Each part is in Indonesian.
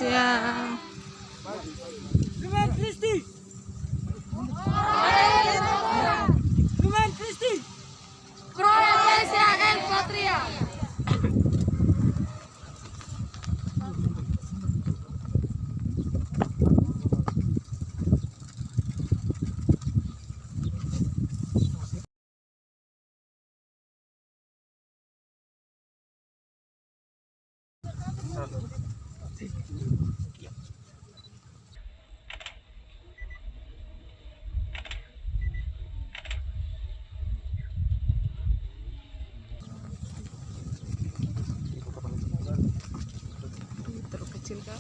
siang. Lumen Kristi. Lumen Kristi. Kronologia and Patria. Terkecil kah?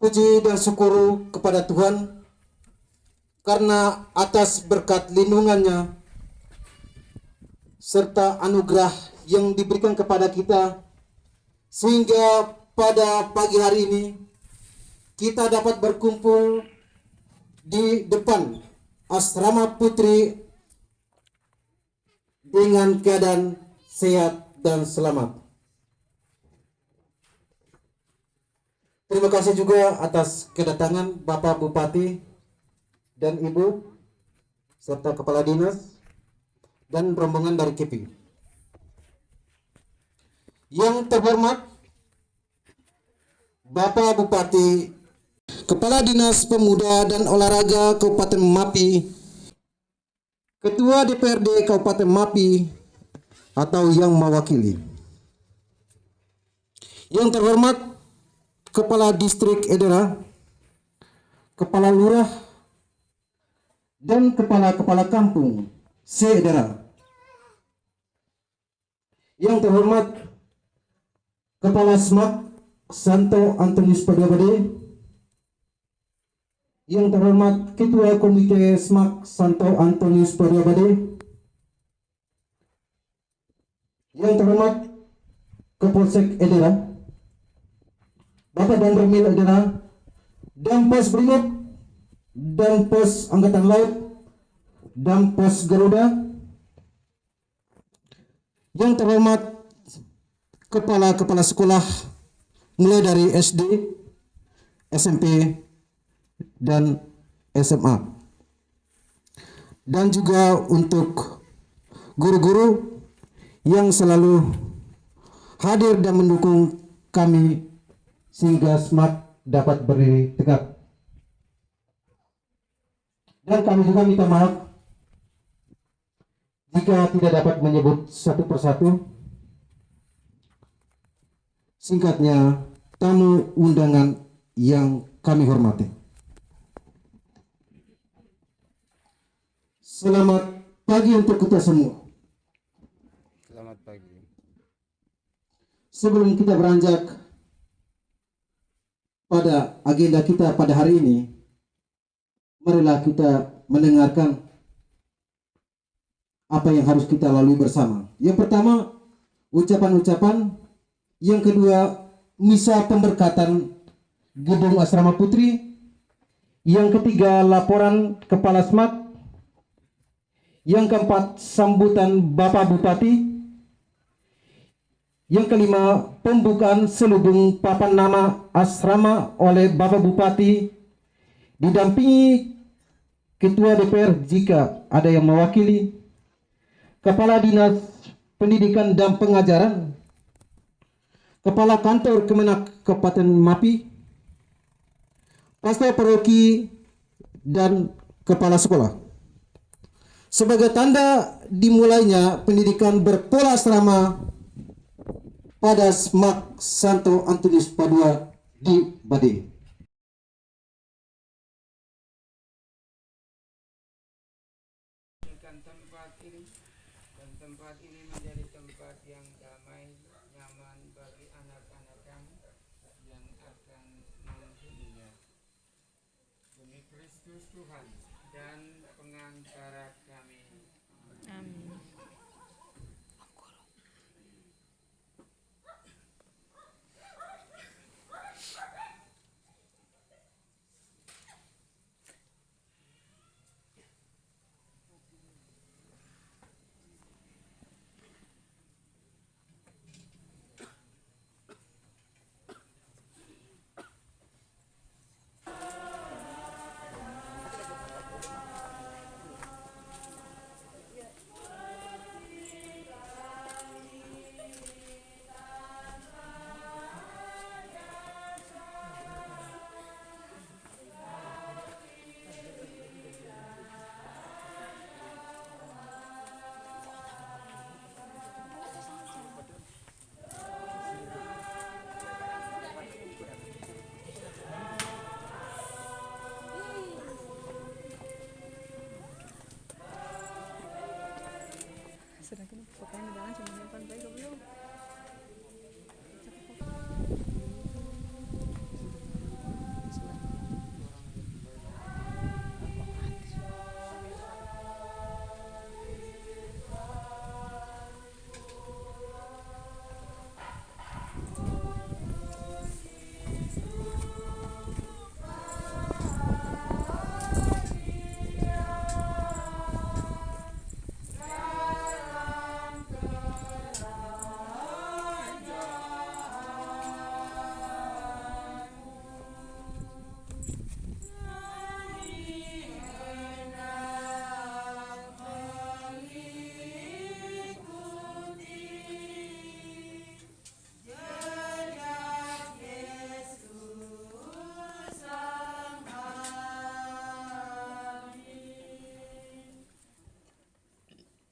Puji dan syukur kepada Tuhan karena atas berkat lindungannya serta anugerah yang diberikan kepada kita sehingga pada pagi hari ini kita dapat berkumpul di depan asrama putri dengan keadaan sehat dan selamat. Terima kasih juga atas kedatangan Bapak Bupati dan Ibu serta Kepala Dinas dan rombongan dari KIPI. Yang terhormat Bapak Bupati, Kepala Dinas Pemuda dan Olahraga Kabupaten Mapi, Ketua DPRD Kabupaten Mapi atau yang mewakili. Yang terhormat Kepala Distrik Edera, Kepala Lurah, dan Kepala Kampung se-Edera. Yang terhormat Kepala SMAK Santo Antonius Padiabade, yang terhormat Ketua Komite SMAK Santo Antonius Padiabade, yang terhormat Kapolsek Edera, Bapak dan Ramil Edera, dan Pos Brimob, dan Pos Angkatan Laut, dan Pos Garuda, yang terhormat kepala-kepala sekolah mulai dari SD, SMP, dan SMA, dan juga untuk guru-guru yang selalu hadir dan mendukung kami sehingga SMAK dapat berdiri tegak. Dan kami juga minta maaf jika tidak dapat menyebut satu persatu. Singkatnya, tamu undangan yang kami hormati. Selamat pagi untuk kita semua. Selamat pagi. Sebelum kita beranjak pada agenda kita pada hari ini, marilah kita mendengarkan apa yang harus kita lalui bersama. Yang pertama, ucapan-ucapan. Yang kedua, misa pemberkatan gedung asrama putri. Yang ketiga, laporan Kepala SMAK. Yang keempat, sambutan Bapak Bupati. Yang kelima, pembukaan selubung papan nama asrama oleh Bapak Bupati didampingi Ketua DPR jika ada yang mewakili, Kepala Dinas Pendidikan dan Pengajaran, Kepala Kantor Kemenak Kabupaten Mapi, Pastor Paroki, dan Kepala Sekolah. Sebagai tanda dimulainya pendidikan berpola asrama pada SMAK Santo Antonius Padua di Bading. Tempat ini menjadi tempat yang damai, nyaman bagi anak-anak kami yang akan menghuninya. Demi Kristus Tuhan dan pengantara kami. Amin. Sedangkan pokoknya jangan cuma nyimpan baik goblok.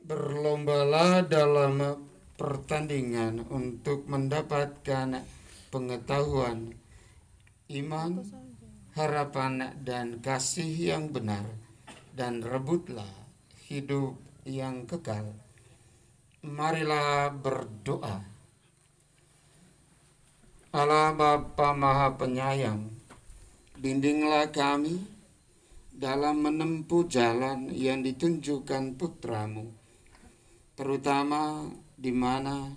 Berlombalah dalam pertandingan untuk mendapatkan pengetahuan, iman, harapan, dan kasih yang benar, dan rebutlah hidup yang kekal. Marilah berdoa. Allah Bapa Maha Penyayang, bimbinglah kami dalam menempuh jalan yang ditunjukkan Putramu, terutama di mana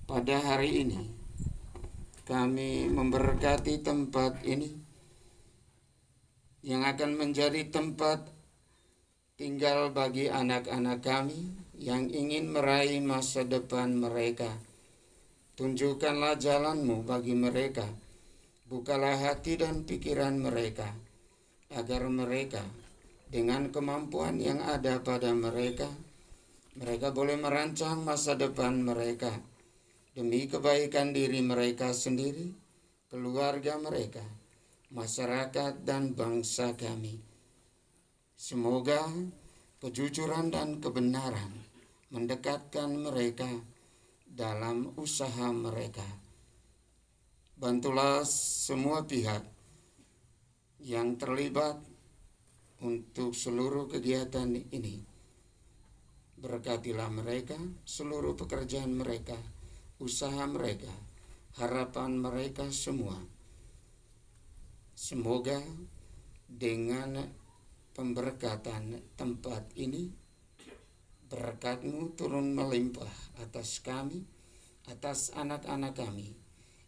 pada hari ini kami memberkati tempat ini yang akan menjadi tempat tinggal bagi anak-anak kami yang ingin meraih masa depan mereka. Tunjukkanlah jalan-Mu bagi mereka, bukalah hati dan pikiran mereka, agar mereka dengan kemampuan yang ada pada mereka boleh merancang masa depan mereka demi kebaikan diri mereka sendiri, keluarga mereka, masyarakat, dan bangsa kami. Semoga kejujuran dan kebenaran mendekatkan mereka dalam usaha mereka. Bantulah semua pihak yang terlibat untuk seluruh kegiatan ini. Berkatilah mereka, seluruh pekerjaan mereka, usaha mereka, harapan mereka semua. Semoga dengan pemberkatan tempat ini, berkat-Mu turun melimpah atas kami, atas anak-anak kami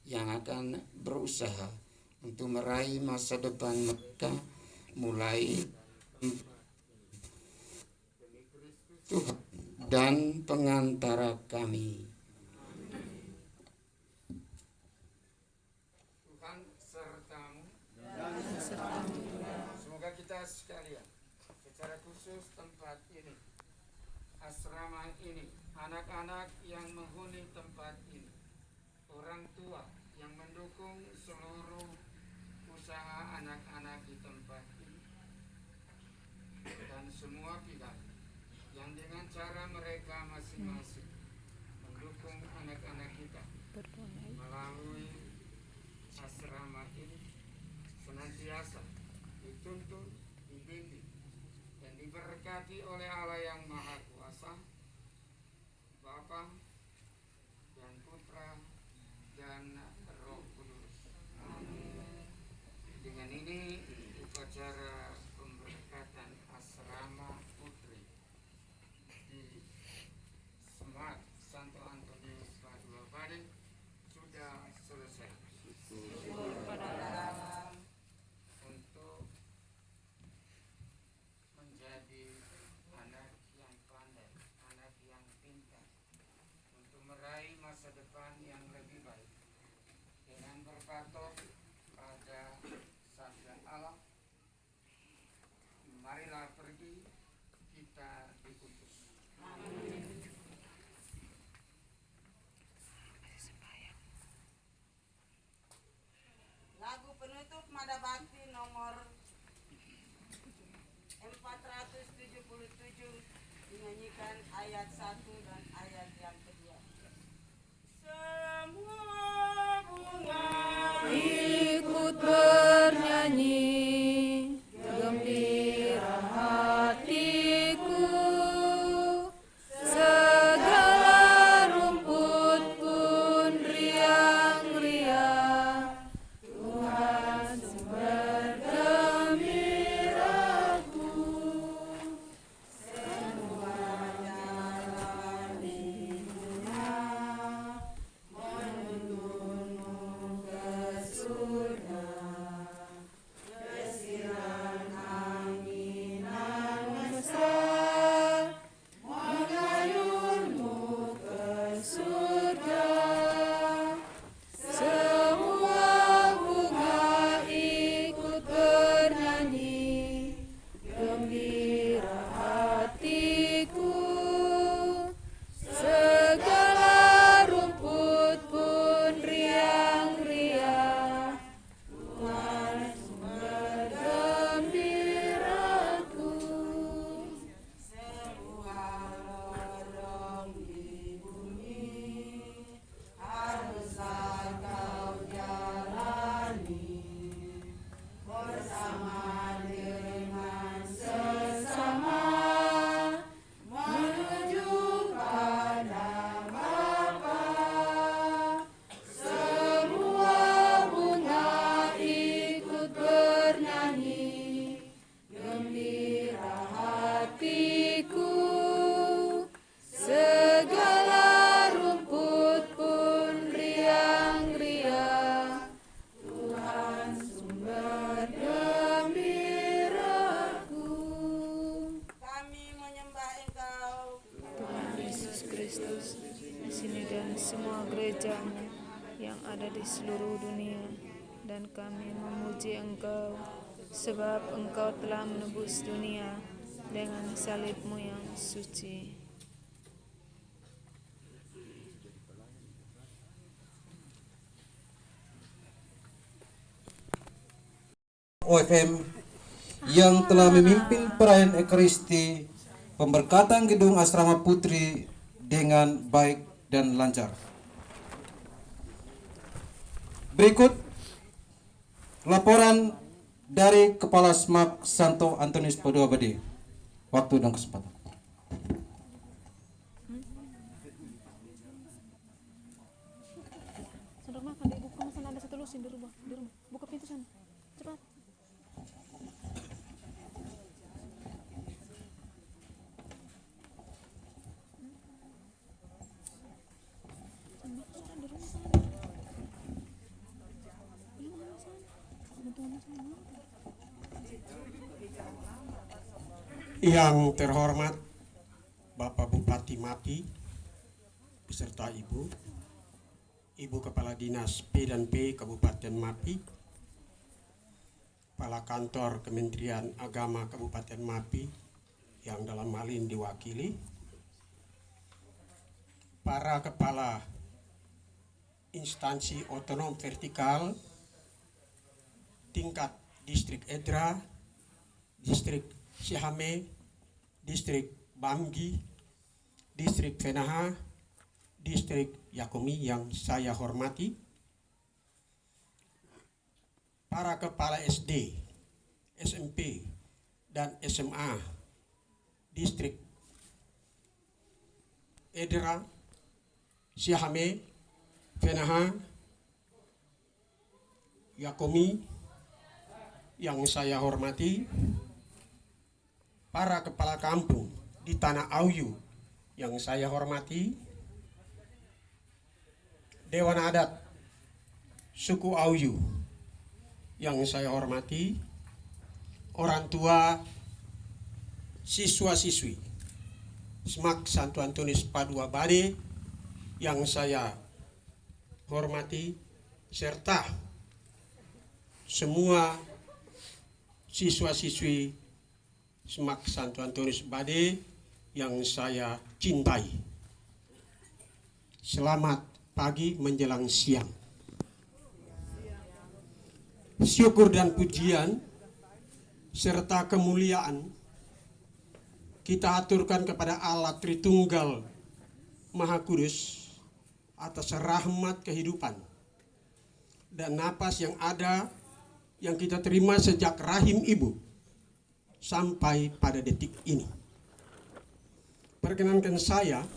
yang akan berusaha untuk meraih masa depan mereka mulai Tuhan dan pengantara kami. Tuhan sertamu. Semoga kita sekalian, secara khusus tempat ini, asrama ini, anak-anak yang menghuni tempat ini, orang tua yang mendukung seluruh usaha anak-anak di tempat ini, dan semua pihak yang dengan cara mereka masing-masing mendukung anak-anak kita melalui asrama ini, senantiasa dituntun, dibimbing, dan diberkati oleh Allah yang Maha Kuasa, Bapa dan Putra dan Roh Kudus. Dengan ini upacara pemberkatan asrama putri di Smart Santo Antonius Padua Bade sudah selesai. Untuk menjadi anak yang pandai, anak yang pintar, untuk meraih masa depan yang lebih baik dengan berpatok pada sabda Allah, marilah pergi, kita diutus. Lagu penutup Mada Bakti nomor 477 dinyanyikan ayat 1 dan ayat yang kedua. Semua bunga Ikut bernyanyi, gembira hatiku, segala rumput pun riang-riang, Tuhan sumber gembiraku. semua jalan di dunia menuntunmu ke surga. Desiran anginan mesra mengayunmu ke surga. Semua bunga ikut bernyanyi, gembira hatiku, segala rumput pun riang-riang, Tuhan sumber gembiraku. Sebuah lorong di bumi haruslah kau jalani bersama dengan sesama menuju pada Bapa. Semua bunga ikut bernyanyi, gembira hatiku, segala rumput pun riang-riang, Tuhan sumber gembiraku. Kami menyembah Engkau, Tuhan Yesus Kristus, di sini dan semua gerejanya yang ada di seluruh dunia, dan kami memuji Engkau sebab Engkau telah menebus dunia dengan salib-Mu yang suci. OFM yang telah memimpin perayaan Ekaristi pemberkatan gedung asrama putri dengan baik dan lancar. Berikut laporan dari Kepala SMAK Santo Antonius Padua Bade. Waktu dan kesempatan. Sandok makan, dibuka sana ada satu lusin di rumah. Buka pintu sana, cepat. Yang terhormat Bapak Bupati Mapi beserta Ibu Kepala Dinas P&P Kabupaten Mapi, Kepala Kantor Kementerian Agama Kabupaten Mapi yang dalam hal ini diwakili, para kepala instansi otonom vertikal tingkat distrik Edra, distrik Sihame, distrik Bamgi, distrik Fenaha, distrik Yakomi yang saya hormati, para kepala SD, SMP, dan SMA distrik Edra, Sihame, Fenaha, Yakomi yang saya hormati, para kepala kampung di Tanah Auyu yang saya hormati, Dewan Adat Suku Auyu yang saya hormati, orang tua, siswa-siswi SMAK Santo Antonius Padua Bade yang saya hormati, serta semua siswa-siswi SMAK Santo Antonius Bade yang saya cintai. Selamat pagi menjelang siang. Syukur dan pujian serta kemuliaan kita aturkan kepada Allah Tritunggal Maha Kudus atas rahmat kehidupan dan napas yang ada yang kita terima sejak rahim ibu sampai pada detik ini. Perkenankan saya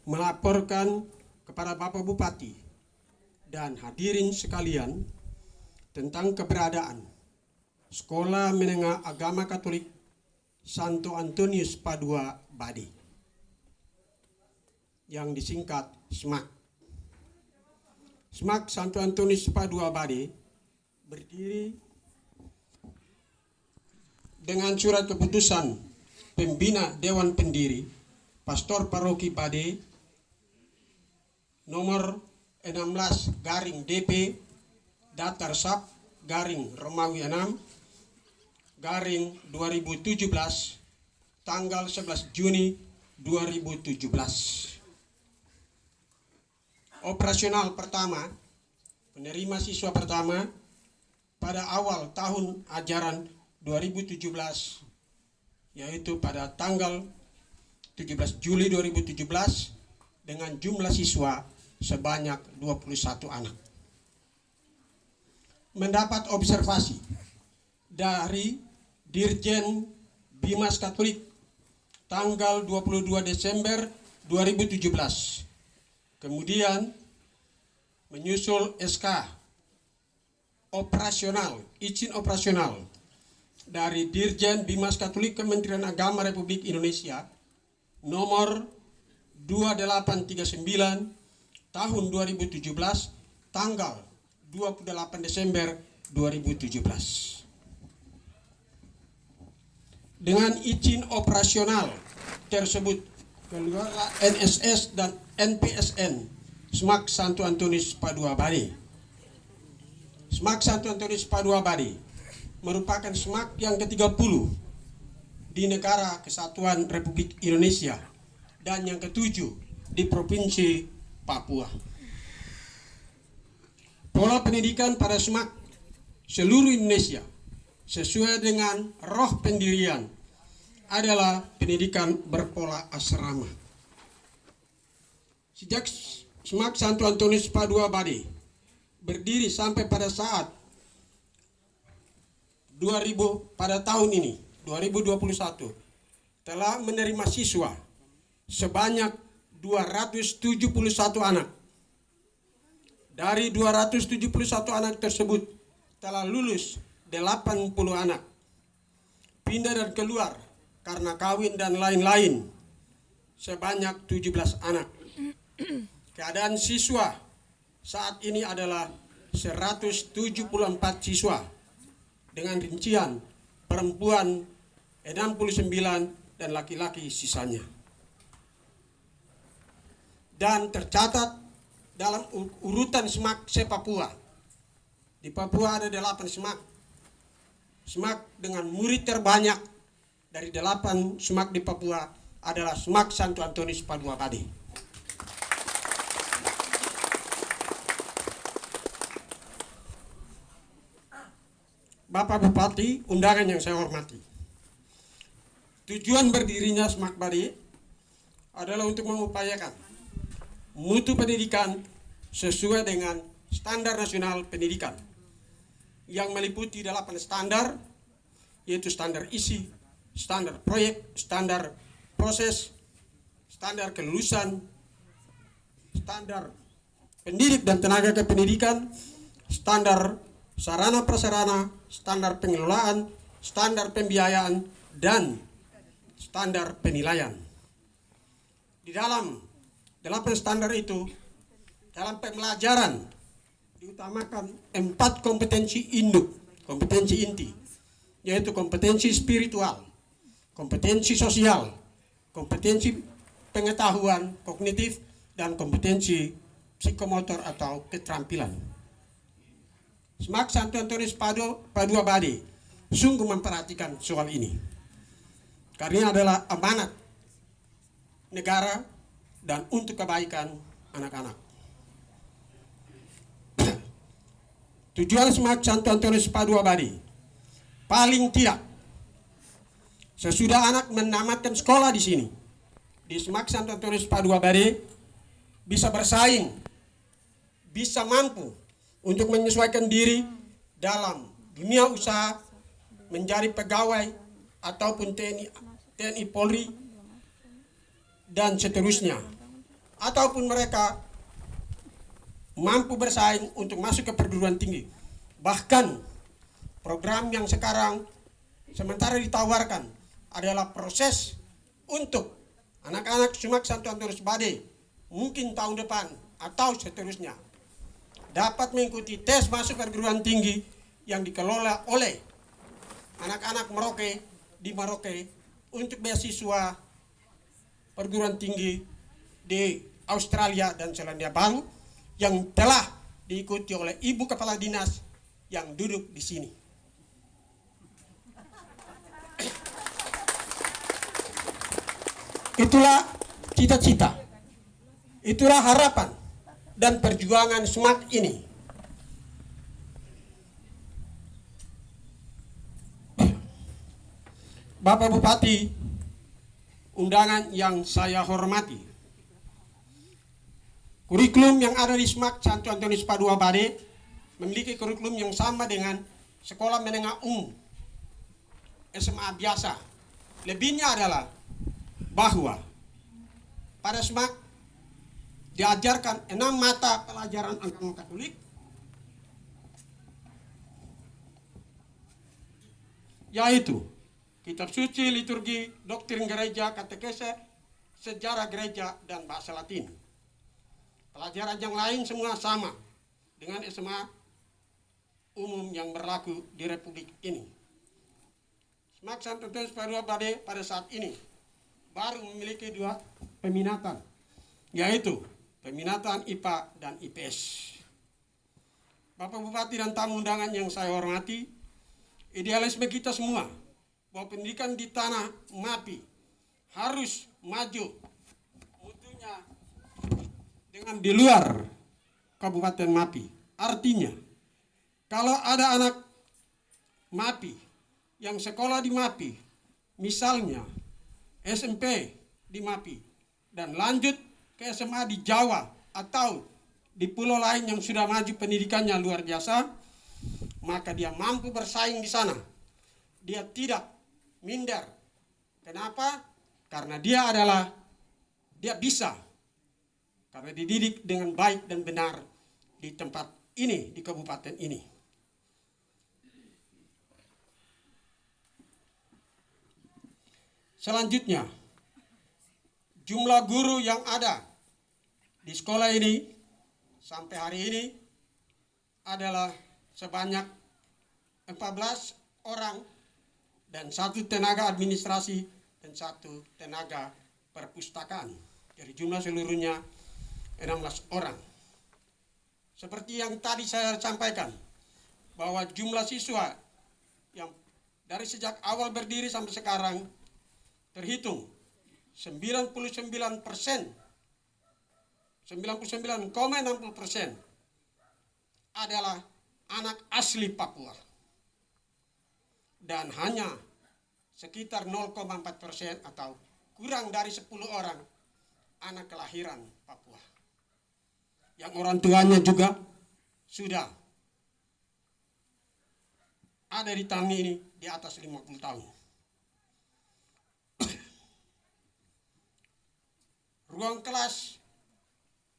melaporkan kepada Bapak Bupati dan hadirin sekalian tentang keberadaan Sekolah Menengah Agama Katolik Santo Antonius Padua Bade yang disingkat SMAK. SMAK Santo Antonius Padua Bade berdiri dengan surat keputusan pembina Dewan Pendiri Pastor Paroki Bade nomor 16/DP Datar Sap Romawi 6 2017 tanggal 11 Juni 2017. Operasional pertama, penerima siswa pertama pada awal tahun ajaran 2017, yaitu pada tanggal 17 Juli 2017 dengan jumlah siswa sebanyak 21 anak. Mendapat observasi dari Dirjen Bimas Katolik tanggal 22 Desember 2017. Kemudian menyusul SK operasional, izin operasional dari Dirjen Bimas Katolik Kementerian Agama Republik Indonesia nomor 2839 tahun 2017 tanggal 28 Desember 2017. Dengan izin operasional tersebut keluar NSS dan NPSN SMAK Santo Antonius Padua Bade. SMAK Santo Antonius Padua Bade merupakan SMAK yang ke-30 di negara Kesatuan Republik Indonesia dan yang ke-7 di Provinsi Papua. Pola pendidikan pada SMAK seluruh Indonesia sesuai dengan roh pendirian adalah pendidikan berpola asrama. Sejak SMAK Santo Antonius Padua Bade berdiri sampai pada saat pada tahun ini 2021 telah menerima siswa sebanyak 271 anak. Dari 271 anak tersebut telah lulus 80 anak, pindah dan keluar karena kawin dan lain-lain sebanyak 17 anak. Keadaan siswa saat ini adalah 174 siswa dengan rincian perempuan 69 dan laki-laki sisanya. Dan tercatat dalam urutan SMAK se-Papua. Di Papua ada 8 SMAK. SMAK dengan murid terbanyak dari 8 SMAK di Papua adalah SMAK Santo Antonius Padua Bade. Bapak Bupati, undangan yang saya hormati. Tujuan berdirinya SMAK Bade adalah untuk mengupayakan mutu pendidikan sesuai dengan standar nasional pendidikan yang meliputi 8 standar, yaitu standar isi, standar proyek, standar proses, standar kelulusan, standar pendidik dan tenaga kependidikan, standar sarana prasarana, standar pengelolaan, standar pembiayaan, dan standar penilaian. Di dalam 8 standar itu, dalam pembelajaran diutamakan 4 kompetensi induk, kompetensi inti, yaitu kompetensi spiritual, kompetensi sosial, kompetensi pengetahuan kognitif, dan kompetensi psikomotor atau keterampilan. SMAK Santo Antonius Padua Bade sungguh memperhatikan soal ini, karena adalah amanat negara dan untuk kebaikan anak-anak. Tujuan SMAK Santo Antonius Padua Bade, paling tidak sesudah anak menamatkan sekolah di sini, di SMAK Santo Antonius Padua Bade, bisa bersaing, bisa mampu untuk menyesuaikan diri dalam dunia usaha, menjadi pegawai ataupun TNI Polri dan seterusnya, ataupun mereka mampu bersaing untuk masuk ke perguruan tinggi. Bahkan program yang sekarang sementara ditawarkan adalah proses untuk anak-anak SMAK Santo Antonius Bade mungkin tahun depan atau seterusnya dapat mengikuti tes masuk perguruan tinggi yang dikelola oleh anak-anak Merauke di Merauke untuk beasiswa perguruan tinggi di Australia dan Selandia Baru yang telah diikuti oleh Ibu Kepala Dinas yang duduk di sini. Itulah cita-cita, itulah harapan dan perjuangan SMAK ini. Bapak Bupati, undangan yang saya hormati, kurikulum yang ada di SMAK Santo Antonius Padua Bade memiliki kurikulum yang sama dengan sekolah menengah umum, SMA biasa. Lebihnya adalah bahwa pada SMAK diajarkan 6 mata pelajaran agama Katolik, yaitu kitab suci, liturgi, doktrin gereja, katekese, sejarah gereja, dan bahasa Latin. Pelajaran yang lain semua sama dengan SMA umum yang berlaku di Republik ini. SMAK Santo Antonius Padua Bade pada saat ini baru memiliki 2 peminatan, yaitu peminatan IPA dan IPS. Bapak Bupati dan tamu undangan yang saya hormati, idealisme kita semua bahwa pendidikan di tanah MAPI harus maju mutunya dengan di luar Kabupaten MAPI. Artinya, kalau ada anak MAPI yang sekolah di MAPI, misalnya SMP di MAPI, dan lanjut ke SMA di Jawa atau di pulau lain yang sudah maju pendidikannya luar biasa, maka dia mampu bersaing di sana. Dia tidak minder. Kenapa? Karena dia bisa. Karena dididik dengan baik dan benar di tempat ini, di kabupaten ini. Selanjutnya, jumlah guru yang ada di sekolah ini sampai hari ini adalah sebanyak 14 orang dan 1 tenaga administrasi dan 1 tenaga perpustakaan. Jadi jumlah seluruhnya 16 orang. Seperti yang tadi saya sampaikan, bahwa jumlah siswa yang dari sejak awal berdiri sampai sekarang terhitung 99,60% adalah anak asli Papua. Dan hanya sekitar 0,4% atau kurang dari 10 orang anak kelahiran Papua. Yang orang tuanya juga sudah ada di tanah ini di atas 50 tahun. Ruang kelas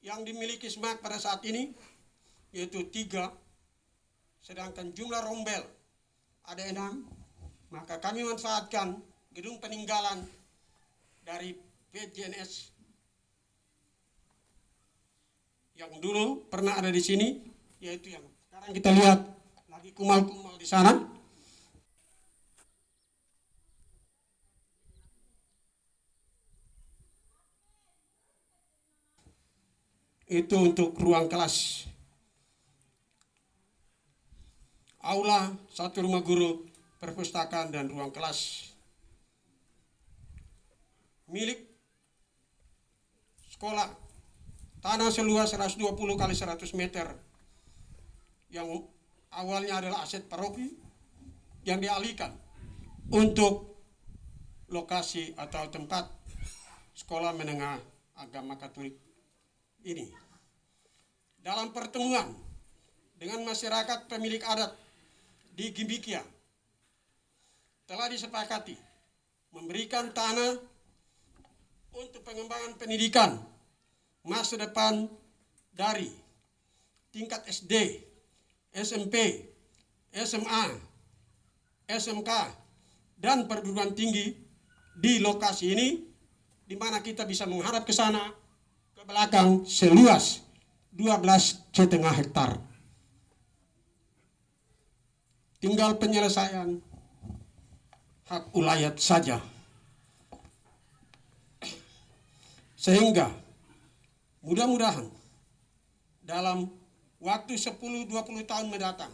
yang dimiliki SMAK pada saat ini yaitu 3, sedangkan jumlah rombel ada 6, maka kami manfaatkan gedung peninggalan dari PJNS yang dulu pernah ada di sini, yaitu yang sekarang kita lihat lagi kumal-kumal di sana. Itu untuk ruang kelas. Aula, 1 rumah guru, perpustakaan, dan ruang kelas. Milik sekolah, tanah seluas 120 kali 100 meter yang awalnya adalah aset paroki yang dialihkan untuk lokasi atau tempat sekolah menengah agama Katolik ini. Dalam pertemuan dengan masyarakat pemilik adat di Gimbikia telah disepakati memberikan tanah untuk pengembangan pendidikan masa depan dari tingkat SD, SMP, SMA, SMK, dan perguruan tinggi di lokasi ini, di mana kita bisa menghadap ke sana, ke belakang seluas 12,5 hektar. Tinggal penyelesaian hak ulayat saja. Sehingga mudah-mudahan dalam waktu 10-20 tahun mendatang,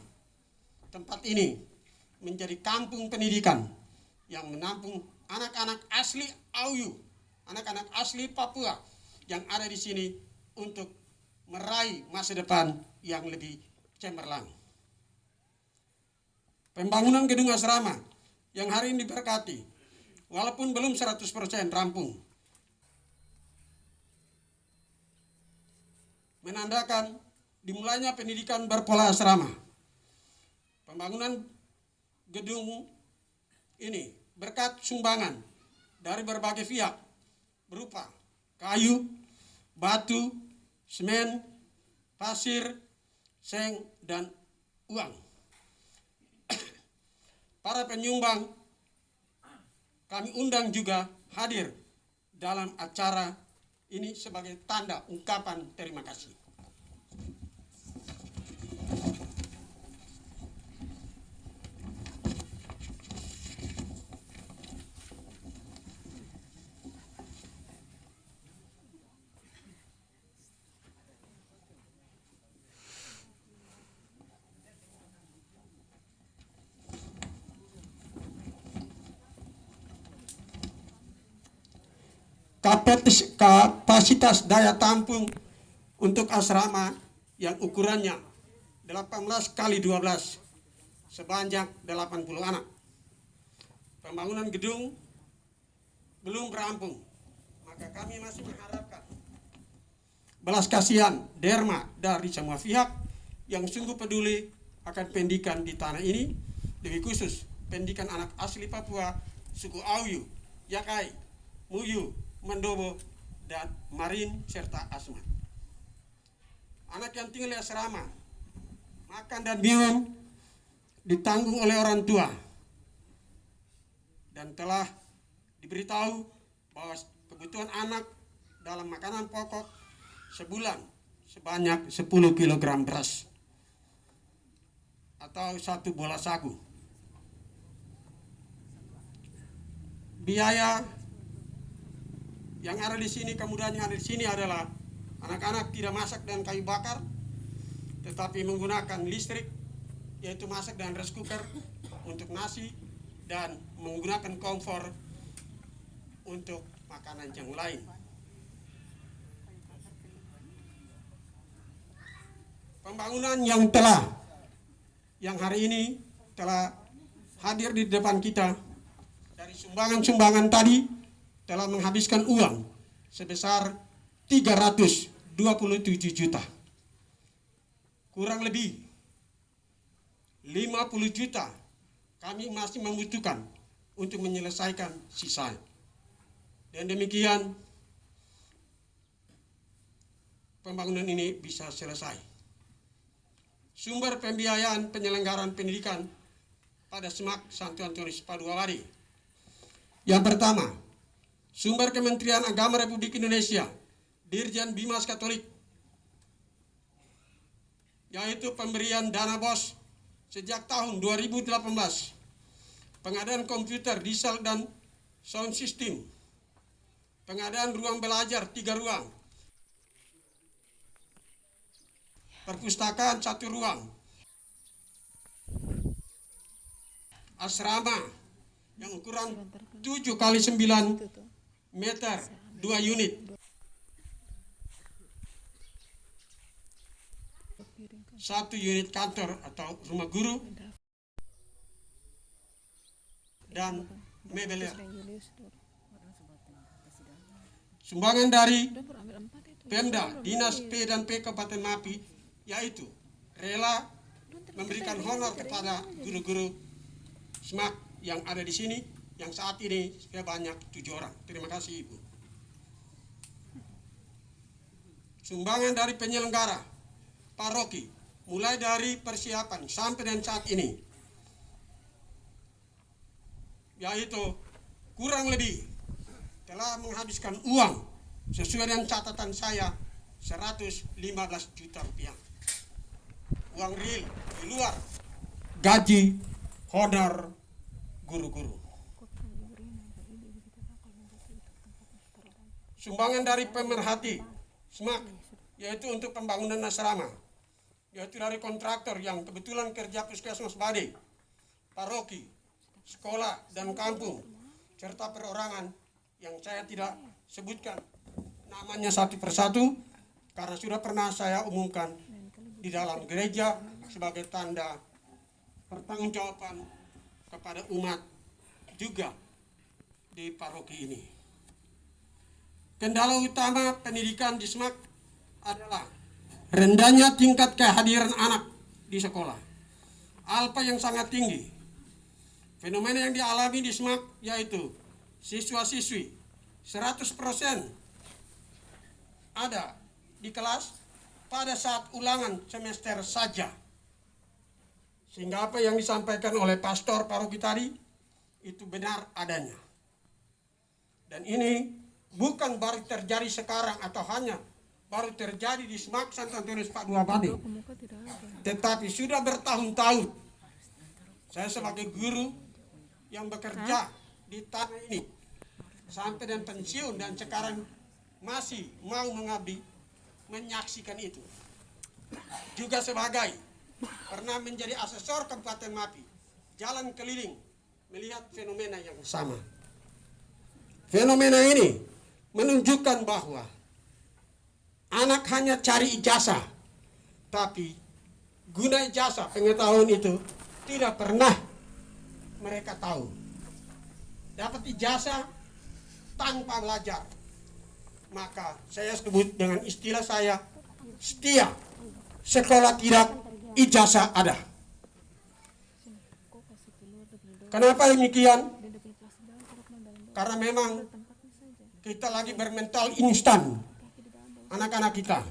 tempat ini menjadi kampung pendidikan yang menampung anak-anak asli Auyu, anak-anak asli Papua yang ada di sini untuk meraih masa depan yang lebih cemerlang. Pembangunan gedung asrama yang hari ini diberkati, walaupun belum 100% rampung, menandakan dimulainya pendidikan berpola asrama. Pembangunan gedung ini berkat sumbangan dari berbagai pihak berupa kayu, batu, semen, pasir, seng, dan uang. Para penyumbang kami undang juga hadir dalam acara ini sebagai tanda ungkapan terima kasih. Kapasitas daya tampung untuk asrama yang ukurannya 18 kali 12 sebanyak 80 anak. Pembangunan gedung belum rampung, maka kami masih mengharapkan belas kasihan derma dari semua pihak yang sungguh peduli akan pendidikan di tanah ini, lebih khusus pendidikan anak asli Papua, suku Auyu, Yakai, Muyu, Mandobo, dan Marin, serta Asmat. Anak yang tinggal di asrama, makan dan minum ditanggung oleh orang tua, dan telah diberitahu bahwa kebutuhan anak dalam makanan pokok sebulan sebanyak 10 kg beras atau 1 bola sagu. biaya yang ada di sini, kemudian yang ada di sini adalah anak-anak tidak masak dengan kayu bakar, tetapi menggunakan listrik, yaitu masak dengan rice cooker untuk nasi dan menggunakan kompor untuk makanan yang lain. Pembangunan yang hari ini telah hadir di depan kita dari sumbangan-sumbangan tadi telah menghabiskan uang sebesar 327 juta. Kurang lebih 50 juta kami masih membutuhkan untuk menyelesaikan sisa. Dan demikian pembangunan ini bisa selesai. Sumber pembiayaan penyelenggaraan pendidikan pada SMAK Santo Antonius Padua Wadi. Yang pertama, sumber Kementerian Agama Republik Indonesia, Dirjen Bimas Katolik, yaitu pemberian dana BOS sejak tahun 2018, pengadaan komputer, diesel dan sound system, pengadaan ruang belajar 3 ruang, perpustakaan 1 ruang, asrama yang ukuran 7 kali 9 meter 2 unit, satu unit kantor atau rumah guru, dan mebel. Sumbangan dari Pemda, Dinas P dan P Kabupaten Mapi, yaitu rela memberikan honor kepada guru-guru SMAK yang ada di sini, yang saat ini sebanyak 7 orang. Terima kasih Ibu. Sumbangan dari penyelenggara paroki, mulai dari persiapan sampai dan saat ini, yaitu kurang lebih telah menghabiskan uang sesuai dengan catatan saya 115 juta rupiah. Uang real di luar gaji honor guru-guru. Sumbangan dari pemerhati SMAK, yaitu untuk pembangunan asrama, yaitu dari kontraktor yang kebetulan kerja puskesmas Bade, paroki, sekolah, dan kampung, serta perorangan yang saya tidak sebutkan namanya satu persatu, karena sudah pernah saya umumkan di dalam gereja sebagai tanda pertanggungjawaban kepada umat juga di paroki ini. Kendala utama pendidikan di SMAK adalah rendahnya tingkat kehadiran anak di sekolah, alfa yang sangat tinggi. Fenomena yang dialami di SMAK yaitu siswa-siswi 100% ada di kelas pada saat ulangan semester saja. Sehingga apa yang disampaikan oleh pastor paroki tadi itu benar adanya. Dan ini bukan baru terjadi sekarang atau hanya baru terjadi di SMAK Santo Antonius Padua Bade, tetapi sudah bertahun-tahun saya sebagai guru yang bekerja di tanah ini sampai dan pensiun dan sekarang masih mau mengabdi menyaksikan itu. Juga sebagai pernah menjadi asesor Kabupaten Mapi, jalan keliling melihat fenomena yang sama. Fenomena ini menunjukkan bahwa anak hanya cari ijazah, tapi guna ijazah pengetahuan itu tidak pernah mereka tahu. Dapat ijazah tanpa belajar, maka saya sebut dengan istilah saya setia, sekolah tidak, ijazah ada. Kenapa demikian? Karena memang kita lagi bermental instan anak-anak kita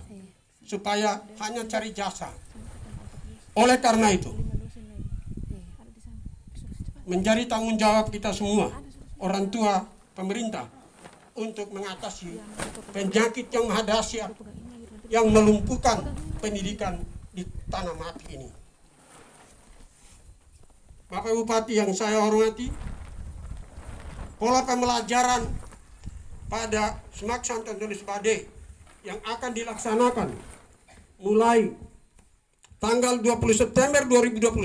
supaya hanya cari jasa. Oleh karena itu menjadi tanggung jawab kita semua, orang tua, pemerintah, untuk mengatasi penyakit yang menghadapi, yang melumpuhkan pendidikan di tanah Mapi ini. Bapak Bupati yang saya hormati, pola pembelajaran pada Semak Santo Antonius Bade yang akan dilaksanakan mulai tanggal 20 September 2021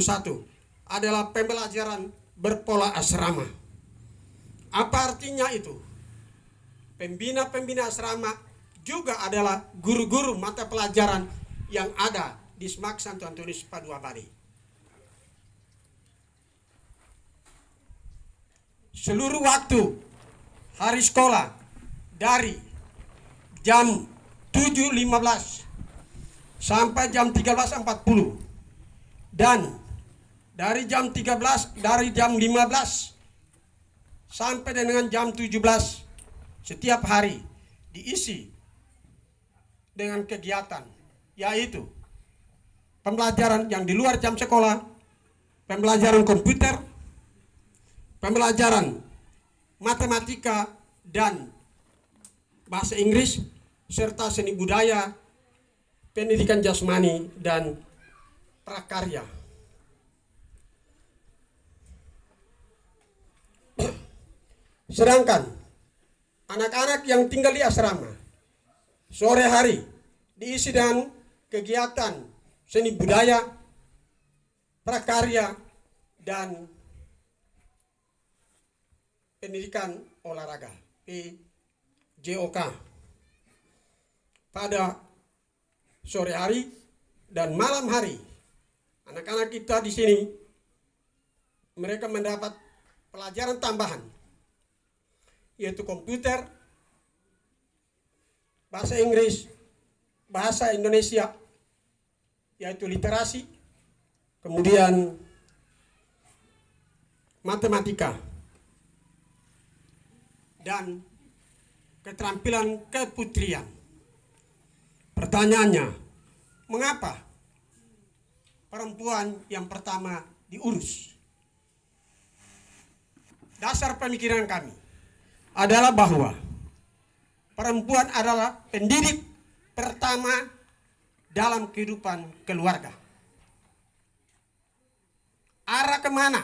adalah pembelajaran berpola asrama. Apa artinya itu? Pembina-pembina asrama juga adalah guru-guru mata pelajaran yang ada di Semak Santo Antonius Padua Bade. Seluruh waktu hari sekolah dari jam 7.15 sampai jam 13.40 dan dari jam 15 sampai dengan jam 17 setiap hari diisi dengan kegiatan, yaitu pembelajaran yang di luar jam sekolah, pembelajaran komputer, pembelajaran matematika dan bahasa Inggris, serta seni budaya, pendidikan jasmani, dan prakarya. Sedangkan anak-anak yang tinggal di asrama sore hari diisi dengan kegiatan seni budaya, prakarya, dan pendidikan olahraga PJOK. Pada sore hari dan malam hari, anak-anak kita di sini mereka mendapat pelajaran tambahan, yaitu komputer, bahasa Inggris, bahasa Indonesia, yaitu literasi, kemudian matematika, dan keterampilan keputrian. Pertanyaannya, mengapa perempuan yang pertama diurus? Dasar pemikiran kami adalah bahwa perempuan adalah pendidik pertama dalam kehidupan keluarga. Arah kemana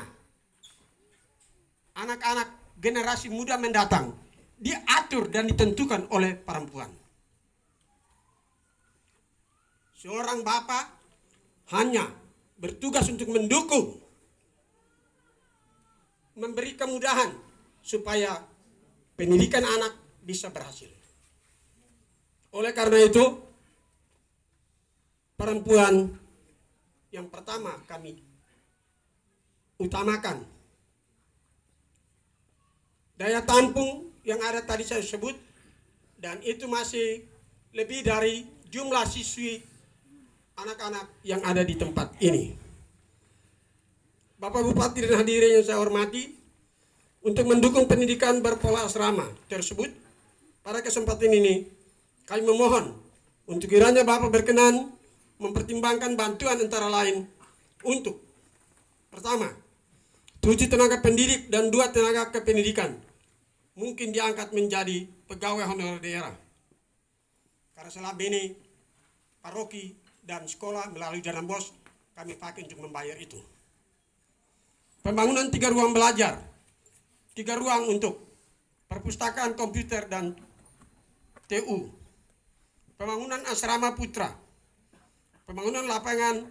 anak-anak generasi muda mendatang diatur dan ditentukan oleh perempuan. Seorang bapak hanya bertugas untuk mendukung, memberi kemudahan supaya pendidikan anak bisa berhasil. Oleh karena itu, perempuan yang pertama kami utamakan. Daya tampung yang ada tadi saya sebut, dan itu masih lebih dari jumlah siswi anak-anak yang ada di tempat ini. Bapak Bupati dan hadirin yang saya hormati, untuk mendukung pendidikan berpola asrama tersebut, pada kesempatan ini kami memohon untuk kiranya Bapak berkenan mempertimbangkan bantuan antara lain untuk pertama, 7 tenaga pendidik dan 2 tenaga kependidikan mungkin diangkat menjadi pegawai honorer daerah. Karena selama ini paroki dan sekolah melalui dana bos kami pakai untuk membayar itu. Pembangunan 3 ruang belajar, 3 ruang untuk perpustakaan komputer dan TU. Pembangunan asrama putra, pembangunan lapangan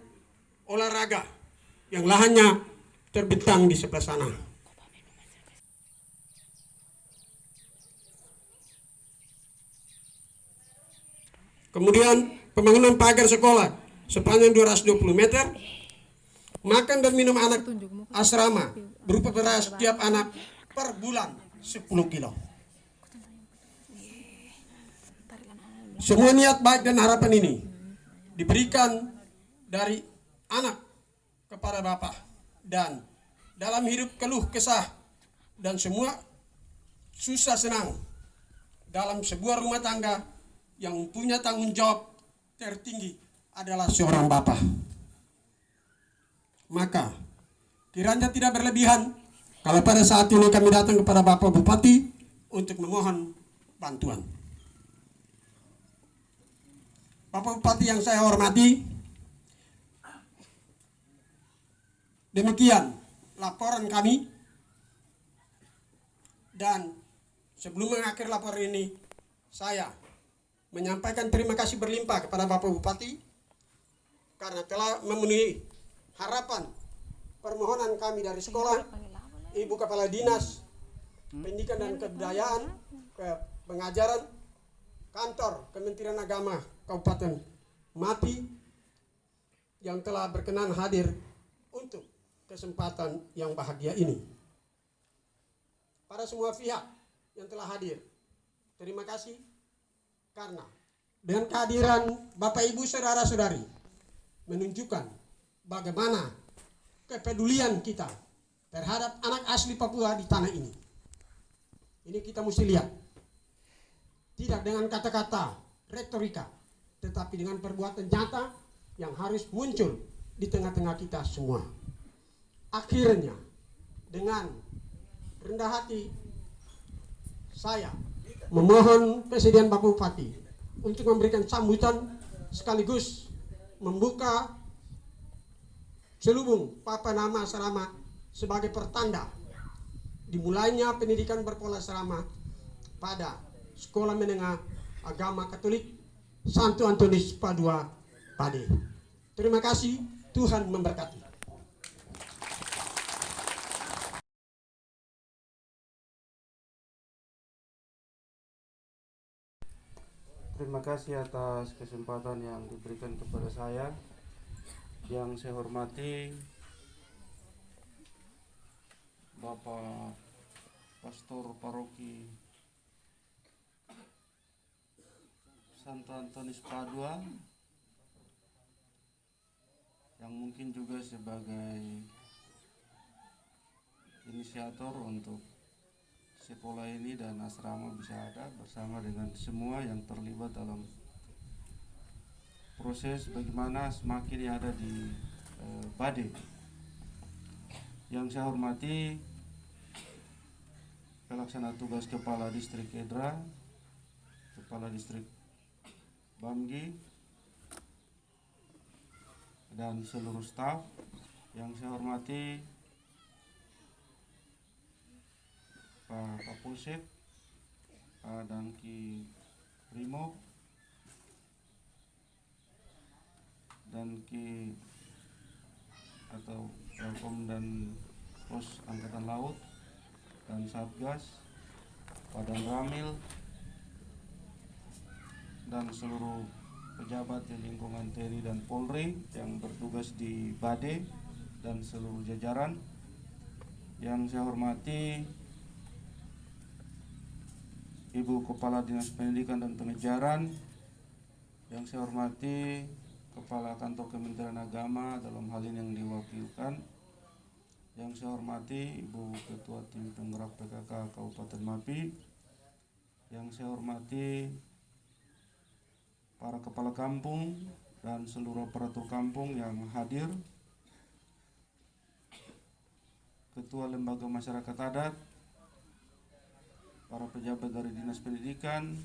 olahraga yang lahannya terbentang di sebelah sana. Kemudian pembangunan pagar sekolah sepanjang 220 meter, makan dan minum anak asrama berupa beras setiap anak per bulan 10 kilo. Semua niat baik dan harapan ini diberikan dari anak kepada bapak, dan dalam hidup keluh kesah dan semua susah senang dalam sebuah rumah tangga yang punya tanggung jawab tertinggi adalah seorang bapak. Maka kiranya tidak berlebihan kalau pada saat ini kami datang kepada Bapak Bupati untuk memohon bantuan. Bapak Bupati yang saya hormati, demikian laporan kami Dan sebelum mengakhiri laporan ini, saya menyampaikan terima kasih berlimpah kepada Bapak Bupati karena telah memenuhi harapan permohonan kami dari sekolah, Ibu Kepala Dinas Pendidikan dan Kebudayaan, Pengajaran, Kantor Kementerian Agama Kabupaten Mapi yang telah berkenan hadir untuk kesempatan yang bahagia ini. Pada semua pihak yang telah hadir, terima kasih karena dengan kehadiran Bapak Ibu saudara-saudari menunjukkan bagaimana kepedulian kita terhadap anak asli Papua di tanah ini. Ini kita mesti lihat. Tidak dengan kata-kata retorika, tetapi dengan perbuatan nyata yang harus muncul di tengah-tengah kita semua. Akhirnya, dengan rendah hati, saya memohon Presiden Bapak Bupati untuk memberikan sambutan sekaligus membuka selubung papan nama asrama sebagai pertanda dimulainya pendidikan berpola asrama pada Sekolah Menengah Agama Katolik Santo Antonius Padua Pade. Terima kasih, Tuhan memberkati. Terima kasih atas kesempatan yang diberikan kepada saya. Yang saya hormati Bapak Pastor Paroki Santo Antonius Padua, yang mungkin juga sebagai inisiator untuk sekolah ini dan asrama bisa ada bersama dengan semua yang terlibat dalam proses bagaimana semakin yang ada di Bade. Yang saya hormati pelaksana tugas Kepala Distrik Edra, Kepala Distrik Bamgi, dan seluruh staf. Yang saya hormati Pak Kapolsek, Pak Dangki Primo, dan Ki atau Telkom dan Pos Angkatan Laut dan Satgas, Pak Dan Ramil, dan seluruh pejabat di lingkungan TNI dan Polri yang bertugas di Bade dan seluruh jajaran. Yang saya hormati Ibu Kepala Dinas Pendidikan dan Pengajaran, yang saya hormati Kepala Kantor Kementerian Agama dalam hal ini yang diwakilkan, yang saya hormati Ibu Ketua Tim Penggerak PKK Kabupaten Mapi, yang saya hormati para kepala kampung dan seluruh aparatur kampung yang hadir, Ketua Lembaga Masyarakat Adat, para pejabat dari Dinas Pendidikan,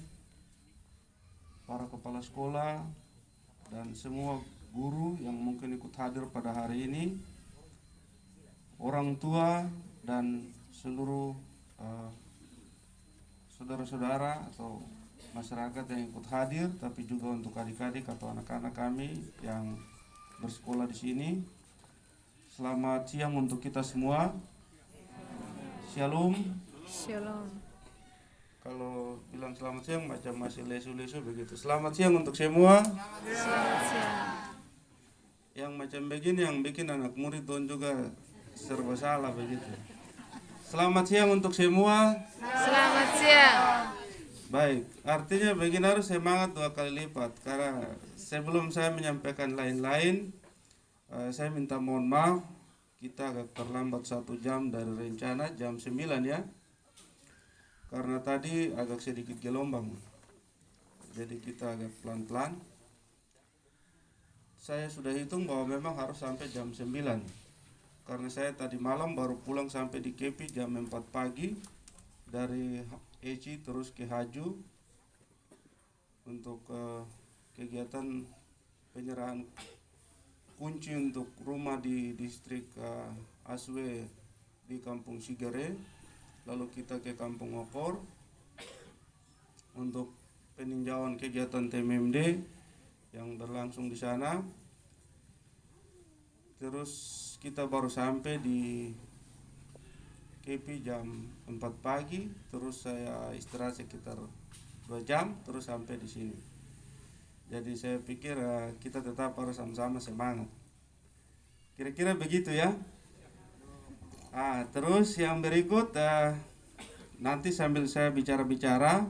para kepala sekolah, dan semua guru yang mungkin ikut hadir pada hari ini, orang tua dan seluruh saudara-saudara atau masyarakat yang ikut hadir, tapi juga untuk adik-adik atau anak-anak kami yang bersekolah di sini. Selamat siang untuk kita semua. Shalom. Shalom. Kalau bilang selamat siang macam masih lesu-lesu begitu. Selamat siang untuk semua. Selamat siang. Yang macam begini yang bikin anak murid don juga serba salah begitu. Selamat siang untuk semua. Selamat siang. Baik, artinya begini harus semangat 2 kali lipat. Karena sebelum saya menyampaikan lain-lain, saya minta mohon maaf, kita agak terlambat 1 jam dari rencana, jam 9 ya. Karena tadi agak sedikit gelombang, jadi kita agak pelan-pelan. Saya sudah hitung bahwa memang harus sampai jam 9, karena saya tadi malam baru pulang sampai di Kepi jam 4 pagi dari Eci terus ke Haju untuk kegiatan penyerahan kunci untuk rumah di distrik Aswe di Kampung Sigare. lalu kita ke Kampung Opor untuk peninjauan kegiatan TMMD yang berlangsung di sana. Terus kita baru sampai di KP jam 4 pagi, terus saya istirahat sekitar 2 jam, terus sampai di sini. Jadi saya pikir kita tetap harus sama-sama semangat. Kira-kira begitu ya. Terus yang berikut nanti sambil saya bicara-bicara,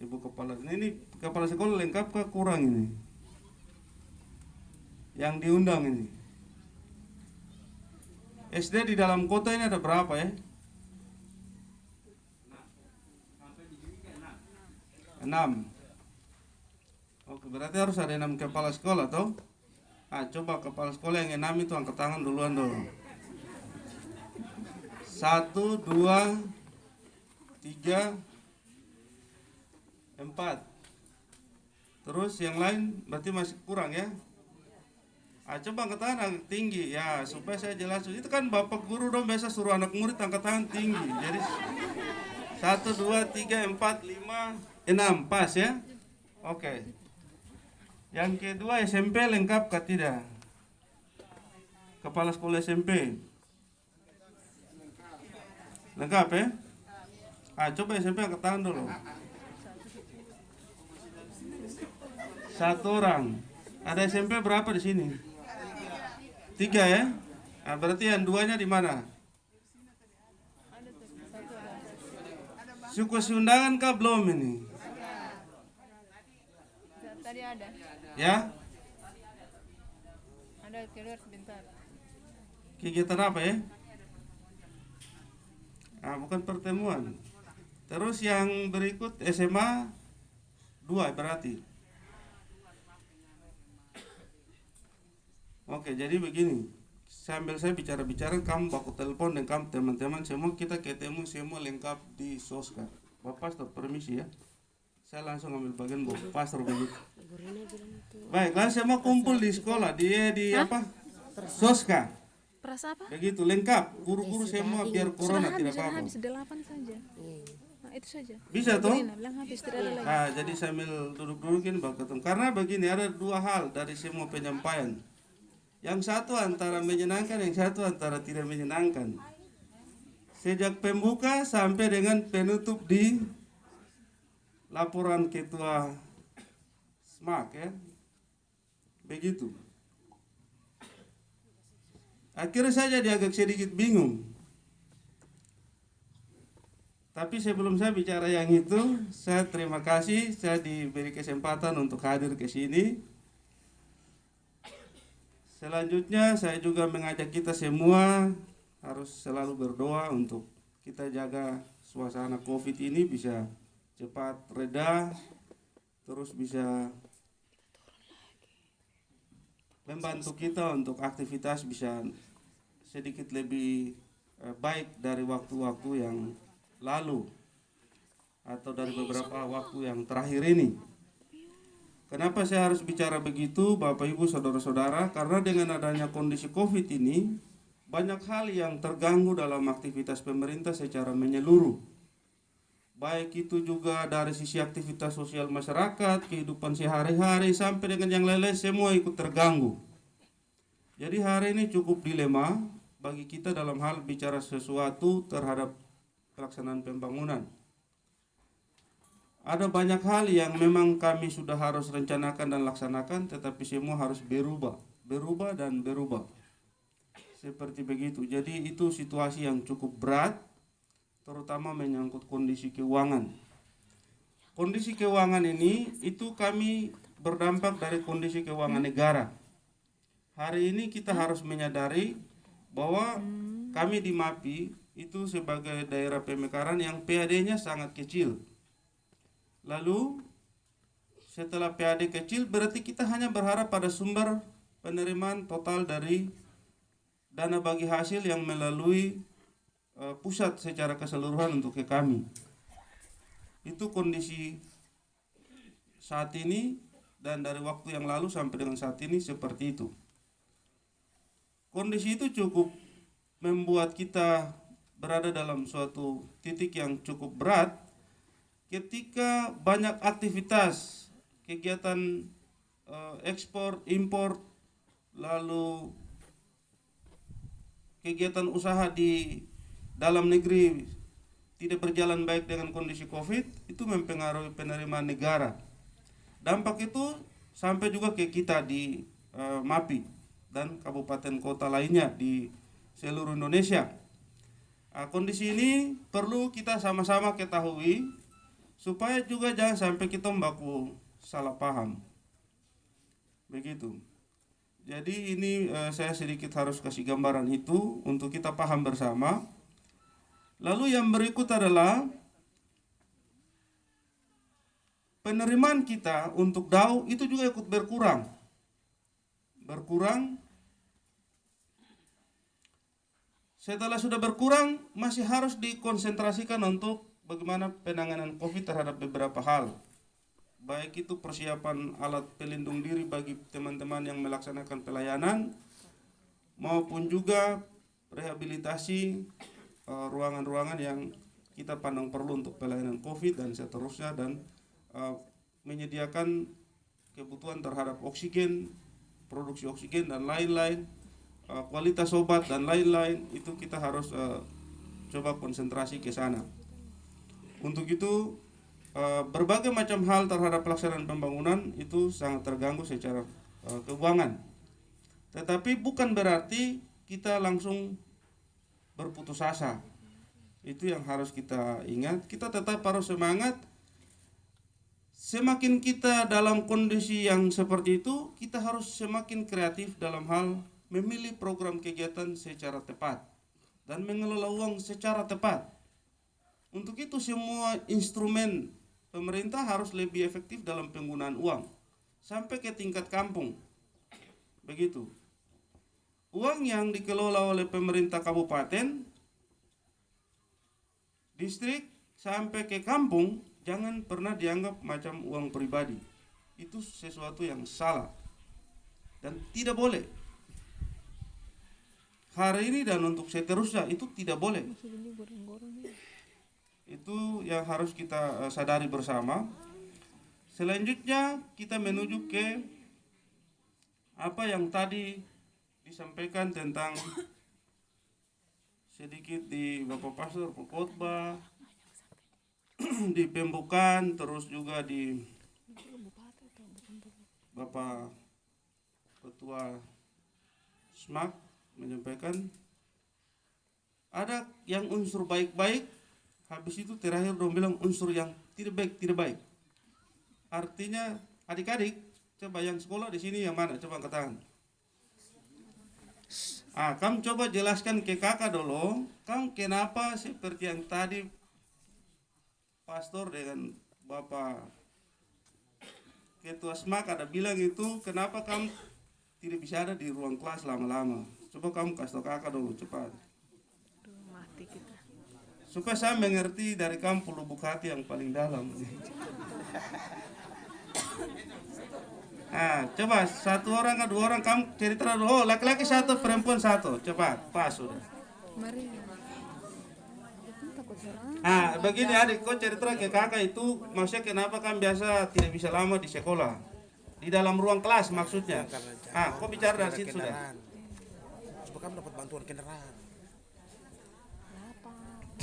Ibu Kepala, ini Kepala Sekolah lengkap kah kurang ini? Yang diundang ini. SD di dalam kota ini ada berapa ya? 6. Oke, berarti harus ada 6 kepala sekolah toh? Coba kepala sekolah yang 6 itu angkat tangan duluan dulu. 1, 2, 3, 4. Terus yang lain berarti masih kurang ya? Coba angkat tangan agak tinggi ya, supaya saya jelasin. Itu kan bapak guru dong biasa suruh anak murid angkat tangan tinggi. Jadi 1, 2, 3, 4, 5, 6 pas ya. Oke. Yang kedua SMP lengkap kah tidak? Kepala sekolah SMP lengkap ya? Coba SMP angkat tangan dulu. 1 orang. Ada SMP berapa di sini? 3 ya? Berarti yang 2-nya di mana? Suku undangan kah belum ini? Tadi ada. Ya? Ada keluar sebentar. Kegiatan apa ya? Bukan pertemuan. Terus yang berikut SMA 2 berarti. Oke, jadi begini. Sambil saya bicara-bicara, kamu baku telepon dan kamu teman-teman semua kita ketemu semua lengkap di Soska. Bapak Pastor permisi ya. Saya langsung ambil bagian Bapak Pastor begitu. Baik, langsung semua kumpul di sekolah. Di apa? Soska. Perasa apa? Begitu lengkap. Guru-guru semua biar corona tidak apa-apa. Habis 8 saja. Nah, itu saja. Bisa toh? Bilang habis tidak ada lagi. Jadi sambil duduk-dudukin bakal ketemu. Karena begini, ada 2 hal dari semua penyampaian. Yang satu antara menyenangkan, yang satu antara tidak menyenangkan. Sejak pembuka sampai dengan penutup di laporan ketua SMAK ya. Begitu. Akhirnya saya jadi agak sedikit bingung. Tapi sebelum saya bicara yang itu, saya terima kasih saya diberi kesempatan untuk hadir ke sini. Selanjutnya saya juga mengajak kita semua harus selalu berdoa untuk kita jaga suasana COVID ini bisa cepat reda, terus bisa membantu kita untuk aktivitas bisa sedikit lebih baik dari waktu-waktu yang lalu atau dari beberapa waktu yang terakhir ini. Kenapa saya harus bicara begitu, Bapak Ibu Saudara-saudara? Karena dengan adanya kondisi COVID ini, banyak hal yang terganggu dalam aktivitas pemerintah secara menyeluruh. Baik itu juga dari sisi aktivitas sosial masyarakat, kehidupan sehari-hari, sampai dengan yang lain-lain semua ikut terganggu. Jadi hari ini cukup dilema bagi kita dalam hal bicara sesuatu terhadap pelaksanaan pembangunan. Ada banyak hal yang memang kami sudah harus rencanakan dan laksanakan, tetapi semua harus berubah dan berubah. Seperti begitu. Jadi itu situasi yang cukup berat, terutama menyangkut kondisi keuangan. Kondisi keuangan ini itu kami berdampak dari kondisi keuangan negara. Hari ini kita harus menyadari bahwa kami di MAPI itu sebagai daerah pemekaran yang PAD-nya sangat kecil. Lalu setelah PAD kecil berarti kita hanya berharap pada sumber penerimaan total dari dana bagi hasil yang melalui pusat secara keseluruhan untuk ke kami. Itu kondisi saat ini dan dari waktu yang lalu sampai dengan saat ini seperti itu. Kondisi itu cukup membuat kita berada dalam suatu titik yang cukup berat ketika banyak aktivitas kegiatan ekspor, impor, lalu kegiatan usaha di dalam negeri tidak berjalan baik dengan kondisi COVID, itu mempengaruhi penerimaan negara. Dampak itu sampai juga ke kita di MAPI dan kabupaten kota lainnya di seluruh Indonesia. Kondisi ini perlu kita sama-sama ketahui supaya juga jangan sampai kita membaku salah paham. Begitu. Jadi ini saya sedikit harus kasih gambaran itu untuk kita paham bersama. Lalu yang berikut adalah penerimaan kita untuk DAU itu juga ikut berkurang. Setelah sudah berkurang, masih harus dikonsentrasikan untuk bagaimana penanganan COVID terhadap beberapa hal. Baik itu persiapan alat pelindung diri bagi teman-teman yang melaksanakan pelayanan, maupun juga rehabilitasi ruangan-ruangan yang kita pandang perlu untuk pelayanan COVID dan seterusnya, dan menyediakan kebutuhan terhadap oksigen, produksi oksigen dan lain-lain, kualitas obat dan lain-lain, itu kita harus coba konsentrasi ke sana. Untuk itu berbagai macam hal terhadap pelaksanaan pembangunan itu sangat terganggu secara keuangan. Tetapi bukan berarti kita langsung berputus asa. Itu yang harus kita ingat. Kita tetap harus semangat. Semakin kita dalam kondisi yang seperti itu, kita harus semakin kreatif dalam hal memilih program kegiatan secara tepat dan mengelola uang secara tepat. Untuk itu semua instrumen pemerintah harus lebih efektif dalam penggunaan uang sampai ke tingkat kampung. Begitu. Uang yang dikelola oleh pemerintah kabupaten, distrik sampai ke kampung jangan pernah dianggap macam uang pribadi. Itu sesuatu yang salah dan tidak boleh. Hari ini dan untuk seterusnya itu tidak boleh. Itu yang harus kita sadari bersama. Selanjutnya kita menuju ke apa yang tadi disampaikan tentang sedikit di Bapak Pastor khotbah, di pembukaan, terus juga di Bapak Ketua SMAK menyampaikan ada yang unsur baik-baik. Habis itu terakhir dong bilang unsur yang tidak baik. Artinya adik-adik, coba yang sekolah di sini yang mana? Coba angkat tangan. Kamu coba jelaskan ke kakak dulu, kamu kenapa seperti yang tadi pastor dengan Bapak Ketua SMAK ada bilang itu, kenapa kamu tidak bisa ada di ruang kelas lama-lama? Coba kamu kasih tahu kakak dulu cepat. Mati kita. Supaya saya mengerti dari kamu lubuk hati yang paling dalam. Coba satu orang atau dua orang kamu cerita dulu. Oh, laki-laki satu, perempuan satu. Cepat, pas sudah. Mari. Begini adik, kau cerita ke kakak itu maksudnya kenapa kamu biasa tidak bisa lama di sekolah, di dalam ruang kelas maksudnya. Kau bicara dari situ sudah. Supaya kamu dapat bantuan kendaraan.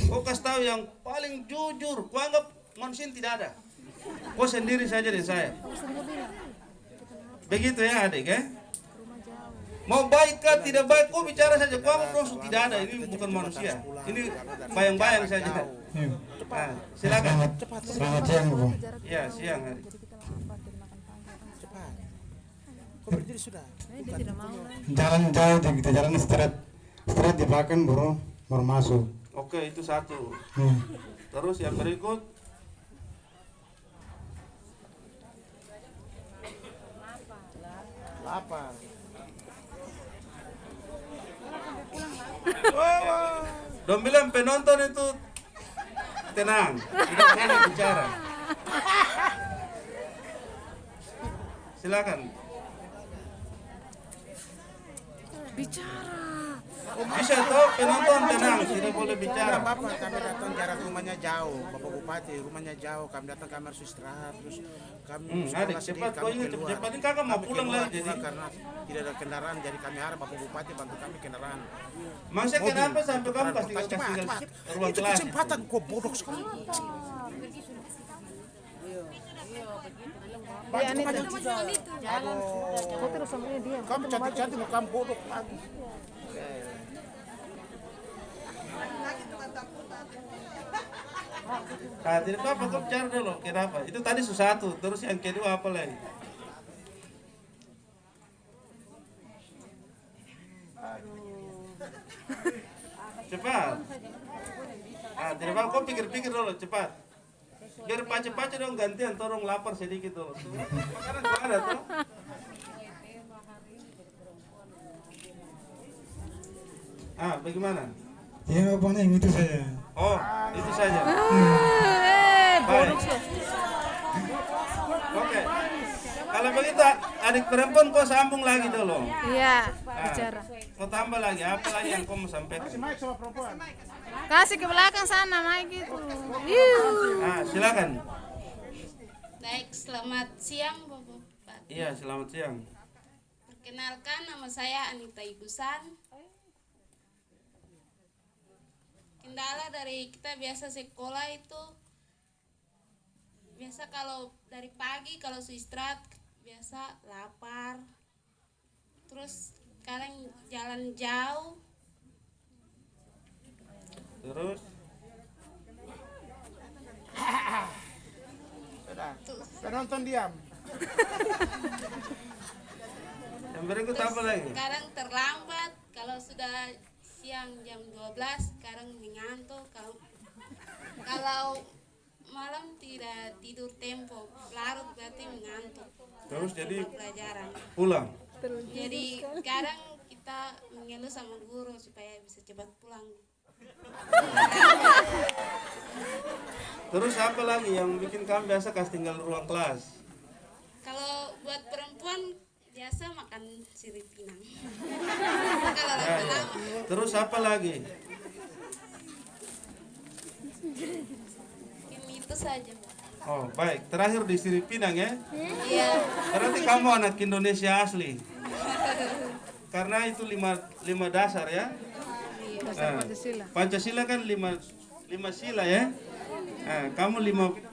Kau kasih tahu yang paling jujur. Kau anggap manusia tidak ada. Kau sendiri saja dan saya. Begitu ya adik ya. Mau baik kah tidak baik, kau bicara saja. Kau anggap manusia tidak ada. Ini bukan manusia. Ini bayang-bayang saja. Silakan. Selamat siang, Bu. Ya, siang hari. Cepat. Kau berdiri sudah. Dia tidak mau. Jalan jauh, kita jalan straight di belakang baru masuk. Oke, itu satu. Terus yang berikut. Lapar. Dong bilang penonton itu tenang, tidak boleh bicara. Silakan. Bicara. Bisa toh penonton tenang, tidak boleh bicara. Bapak kami datang jarak rumahnya jauh, Bapak Bupati rumahnya jauh, kami datang kami harus istirahat, terus kami Adik cepat kau ini cepat ini kakak mau pulang lagi jadi. karena tidak ada kendaraan, jadi kami harap Bapak Bupati bantu kami kendaraan. Masa kenapa sampai kamu kasih ruang Itu kelas? kesempatan kok bodoh sekali. Bantu kalian juga. Kau terus sama dia. Kamu cantik-cantik, kamu bodoh lagi. Nah, tidak apa-apa, kau bicara dulu. Kenapa? Itu tadi satu, terus yang kedua apa lagi? Cepat. Ah, tidak apa, kau pikir-pikir dulu, cepat. Biar pace-pace dong gantian, tolong lapar sedikit dulu. Makanan juga ada tuh. Ah, bagaimana? Ya, pokoknya yang itu saja. Oh, itu saja. Bodoh Baik. Oke. Kalau begitu adik perempuan kau sambung lagi dulu. Iya, Ah, bicara. kau tambah lagi apa lagi yang kau mau sampaikan? Kasih ke belakang sana, Mike gitu. Yuh. Ah, silakan. Baik, selamat siang Bapak Bupati. Iya, selamat siang. Perkenalkan, nama saya Anita Igusan. Kendala dari kita biasa sekolah itu, biasa kalau dari pagi kalau istirahat biasa lapar. Terus sekarang jalan jauh. Terus Penonton diam. yang berikut apa lagi? Sekarang terlambat, kalau sudah siang jam 12, sekarang mengantuk. Kalau malam tidak tidur tempo, larut berarti mengantuk. Terus jadi Pelajaran. pulang. Jadi sekarang kita mengeluh sama guru supaya bisa cepat pulang. Terus apa lagi yang bikin kamu biasa kasih tinggal ruang kelas? Kalau buat perempuan biasa makan sirip pinang. Kalau Ya, ya. lama-lama Terus apa lagi? mungkin itu saja. Oh, baik. Terakhir di Sirip Pinang ya. Iya. Berarti kamu anak Indonesia asli. Karena itu lima dasar ya. Dasar Ah, Pancasila. Pancasila kan lima sila ya. Ah, kamu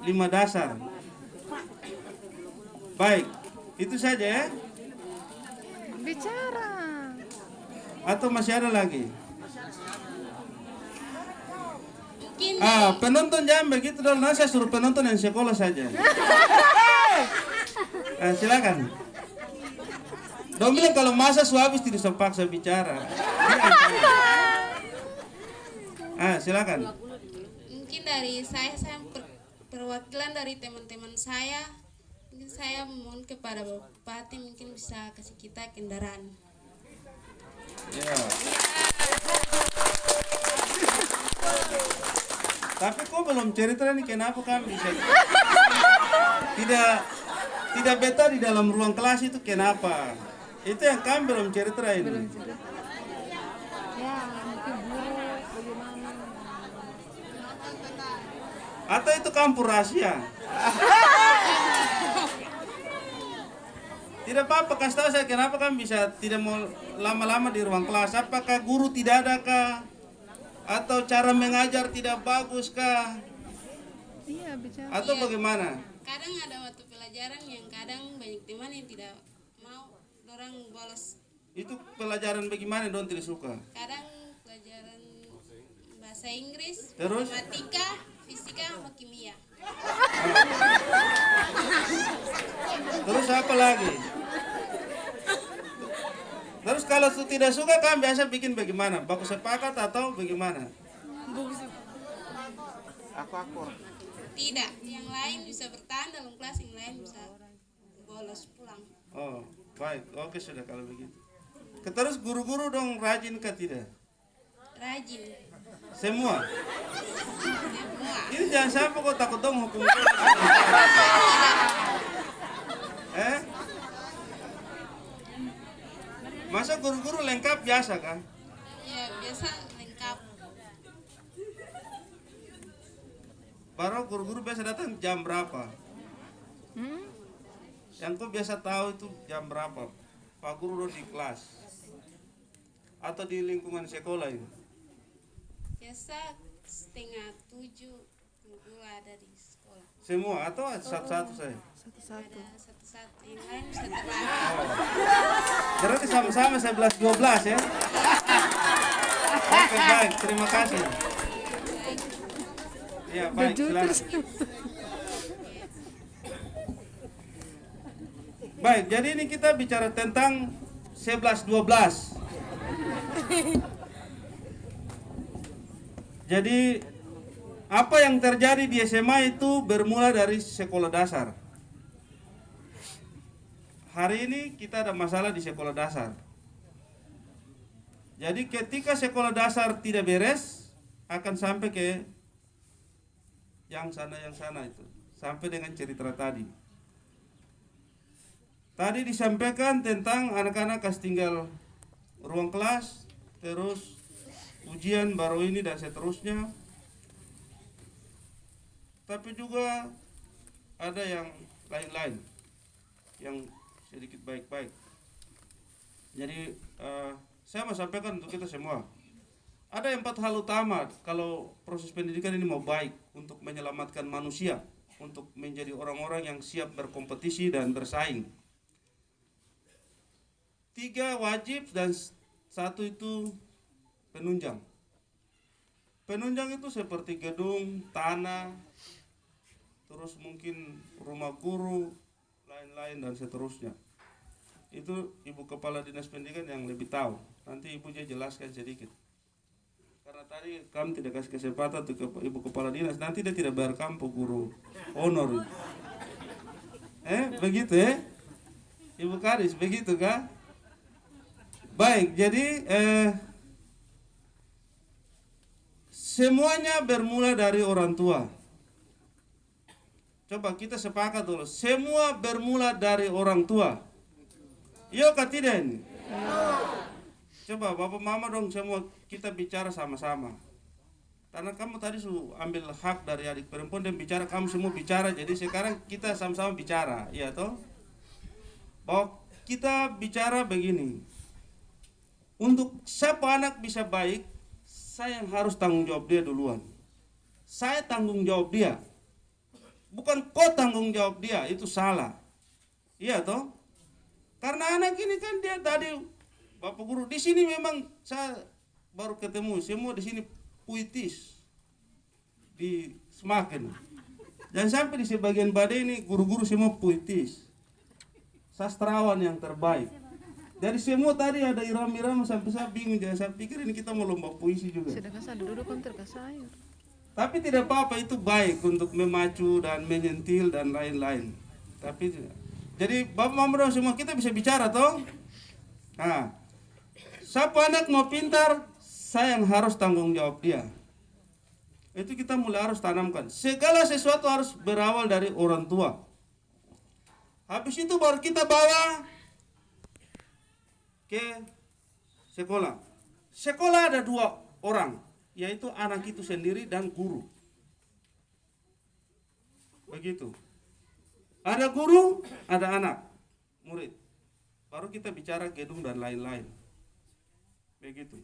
lima dasar. Baik, itu saja ya. Bicara. Atau masih ada lagi? Mungkin Penonton jangan begitu dong. Nah, saya suruh penonton yang sekolah saja. Silakan. Dong bilang kalau masa habis tidak usah paksa bicara. Silakan. mungkin dari saya perwakilan dari teman-teman saya. Mungkin saya mohon kepada Bapak Bupati mungkin bisa kasih kita kendaraan. Ya. Tapi kok belum cerita nih kenapa kami bisa tidak betah di dalam ruang kelas itu kenapa? Itu yang kami belum cerita ini. Ya, mungkin guru bagaimana. Atau itu kampur rahasia? Tidak apa-apa, kasih tahu saya kenapa kami bisa tidak mau lama-lama di ruang kelas. Apakah guru tidak ada kah? Atau cara mengajar tidak bagus kah? Iya, bicara. Atau Iya. bagaimana? Kadang ada mata pelajaran yang kadang banyak teman yang tidak mau orang bolos. Itu pelajaran bagaimana dong tidak suka? Kadang pelajaran bahasa Inggris, Terus? matematika, fisika, sama kimia. Terus apa lagi? Terus kalau tidak suka kan biasa bikin bagaimana? Baku sepakat atau bagaimana? Aku. Tidak, yang lain bisa bertahan dalam kelas, yang lain bisa bolos pulang. Oh, baik. Oke sudah kalau begitu. Terus guru-guru dong rajin kah tidak? Rajin. Semua? Semua. Ini jangan sampai kau takut dong hukum. Masa guru-guru lengkap biasa kan? baru guru-guru biasa datang jam berapa? Yang kau biasa tahu itu jam berapa? Pak guru di kelas atau di lingkungan sekolah ini? Biasa 6:30 guru ada di sekolah. Semua atau satu-satu saya? Satu-satu. Ada satu-satu, yang lain bisa terlambat. Berarti sama-sama 11-12 ya? Oke, baik, terima kasih. Ya, baik, silakan. Baik, jadi ini kita bicara tentang 11-12. Jadi apa yang terjadi di SMA itu bermula dari sekolah dasar. Hari ini kita ada masalah di sekolah dasar. Jadi ketika sekolah dasar tidak beres, akan sampai ke yang sana itu. Sampai dengan cerita tadi. Tadi disampaikan tentang anak-anak kasih tinggal ruang kelas, terus ujian baru ini dan seterusnya. Tapi juga ada yang lain-lain yang sedikit baik-baik. Jadi saya mau sampaikan untuk kita semua. Ada 4 hal utama kalau proses pendidikan ini mau baik untuk menyelamatkan manusia, untuk menjadi orang-orang yang siap berkompetisi dan bersaing. 3 wajib dan 1 itu penunjang. Penunjang itu seperti gedung, tanah, terus mungkin rumah guru, lain-lain dan seterusnya. Itu Ibu Kepala Dinas Pendidikan yang lebih tahu. Nanti Ibu jelaskan sedikit. Karena tadi kami tidak kasih kesempatan untuk Ibu Kepala Dinas, nanti dia tidak bayar kamu guru honor. Begitu ya? Ibu Karis, begitu kah? Baik, jadi semuanya bermula dari orang tua. Coba kita sepakat dulu, semua bermula dari orang tua. Iya kah tidak ini? Coba Bapak Mama dong semua kita bicara sama-sama. Karena kamu tadi sudah ambil hak dari adik perempuan dan bicara, kamu semua bicara, jadi sekarang kita sama-sama bicara, iya toh? Bahwa kita bicara begini. Untuk siapa anak bisa baik, saya yang harus tanggung jawab dia duluan. Saya tanggung jawab dia. Bukan kau tanggung jawab dia, itu salah. Iya toh? Karena anak ini kan dia tadi Bapak Guru di sini memang saya baru ketemu semua di sini puitis di Semakin. Dan sampai di sebagian badai ini guru-guru semua puitis. Sastrawan yang terbaik. Dari semua tadi ada irama-irama sampai saya bingung, jangan saya pikir ini kita mau lomba puisi juga. Sedangkan saya duduk konter ke sayur. Tapi tidak apa-apa, itu baik untuk memacu dan menyentil dan lain-lain. Tapi jadi Bapak Mama dong semua kita bisa bicara toh. Nah, siapa anak mau pintar, saya yang harus tanggung jawab dia. Itu kita mulai harus tanamkan. Segala sesuatu harus berawal dari orang tua. Habis itu baru kita bawa ke sekolah. Sekolah ada 2 orang, yaitu anak itu sendiri dan guru. Begitu. Ada guru, ada anak, murid. Baru kita bicara gedung dan lain-lain. Begitu.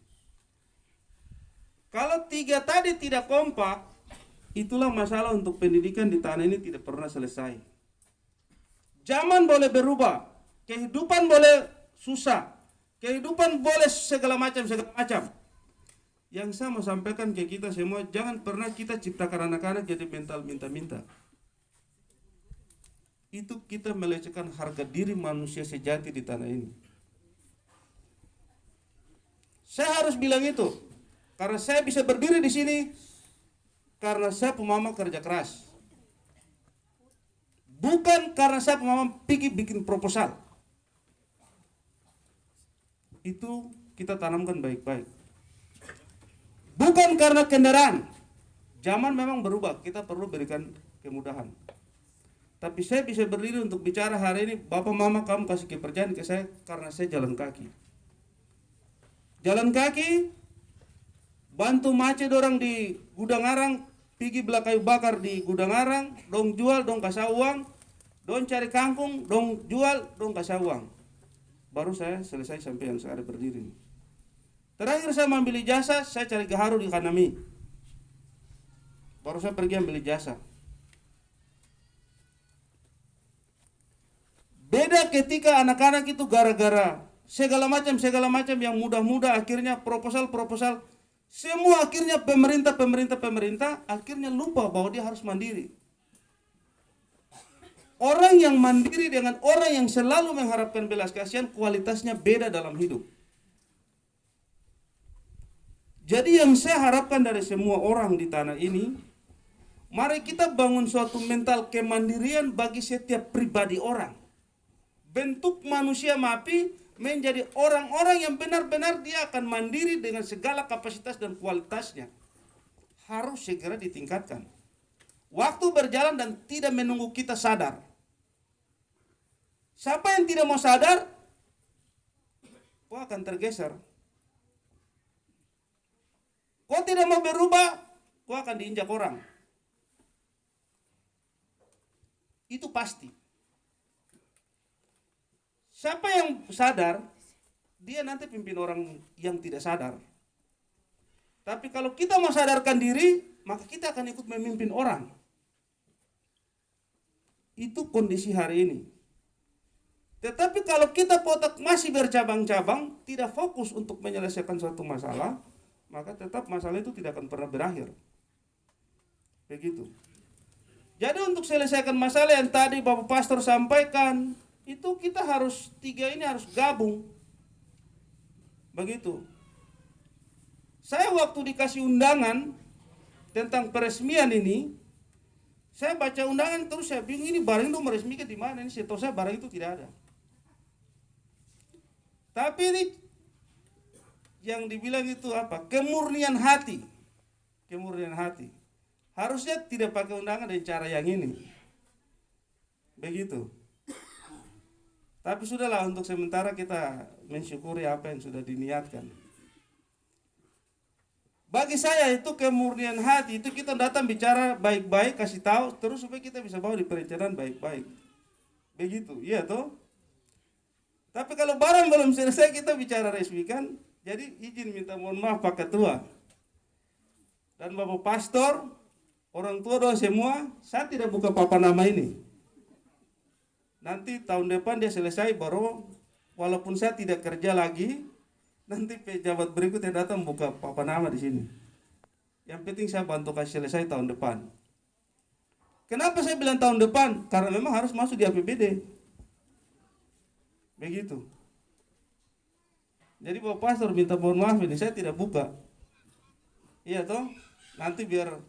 Kalau 3 tadi tidak kompak, itulah masalah untuk pendidikan di tanah ini tidak pernah selesai. Zaman boleh berubah, kehidupan boleh susah, kehidupan boleh segala macam. Yang saya mau sampaikan ke kita semua, jangan pernah kita ciptakan anak-anak jadi mental minta-minta. Itu kita melecehkan harga diri manusia sejati di tanah ini. Saya harus bilang itu, karena saya bisa berdiri di sini karena saya pemama kerja keras. Bukan karena saya pemama bikin proposal. Itu kita tanamkan baik-baik. Bukan karena kendaraan. Zaman memang berubah, kita perlu berikan kemudahan. Tapi saya bisa berdiri untuk bicara hari ini, Bapak Mama kamu kasih kepercayaan ke saya karena saya jalan kaki. Jalan kaki, bantu macet orang di Gudang Arang, pergi bela kayu bakar di gudang arang, dong jual, dong kasih uang, dong cari kangkung, dong jual, dong kasih uang. Baru saya selesai sampai yang saya ada berdiri. Terakhir saya ambil ijazah, saya cari gaharu di Kanami. Baru saya pergi ambil ijazah. Beda ketika anak-anak itu gara-gara segala macam yang mudah-mudah, akhirnya proposal semua, akhirnya pemerintah akhirnya lupa bahwa dia harus mandiri. Orang yang mandiri dengan orang yang selalu mengharapkan belas kasihan, kualitasnya beda dalam hidup. Jadi yang saya harapkan dari semua orang di tanah ini, mari kita bangun suatu mental kemandirian bagi setiap pribadi orang. Bentuk manusia MAPI menjadi orang-orang yang benar-benar dia akan mandiri dengan segala kapasitas dan kualitasnya. Harus segera ditingkatkan. Waktu berjalan dan tidak menunggu kita sadar. Siapa yang tidak mau sadar, kau akan tergeser. Kau tidak mau berubah, kau akan diinjak orang. Itu pasti. Siapa yang sadar, dia nanti pimpin orang yang tidak sadar. Tapi kalau kita mau sadarkan diri, maka kita akan ikut memimpin orang. Itu kondisi hari ini. Tetapi kalau kita potak masih bercabang-cabang, tidak fokus untuk menyelesaikan suatu masalah, maka tetap masalah itu tidak akan pernah berakhir. Begitu. Jadi untuk selesaikan masalah yang tadi Bapak Pastor sampaikan, itu kita harus, tiga ini harus gabung. Begitu. Saya waktu dikasih undangan tentang peresmian ini, saya baca undangan terus saya bingung, ini barang itu meresmikan di mana? Ini setahu saya barang itu tidak ada. Tapi ini yang dibilang itu apa? Kemurnian hati. Kemurnian hati. Harusnya tidak pakai undangan dengan cara yang ini. Begitu. Tapi sudahlah, untuk sementara kita mensyukuri apa yang sudah diniatkan. Bagi saya itu kemurnian hati, itu kita datang bicara baik-baik, kasih tahu, terus supaya kita bisa bawa di perencanaan baik-baik. Begitu, iya toh? Tapi kalau barang belum selesai kita bicara resmikan, jadi izin minta mohon maaf Pak Ketua dan Bapak Pastor, orang tua doa semua, saya tidak buka papan nama ini. Nanti tahun depan dia selesai baru, walaupun saya tidak kerja lagi, nanti pejabat berikutnya datang buka papan nama di sini. Yang penting saya bantu kasih selesai tahun depan. Kenapa saya bilang tahun depan? Karena memang harus masuk di APBD. Begitu. Jadi Bapak Pastor minta mohon maaf ini, saya tidak buka. Iya toh? Nanti biar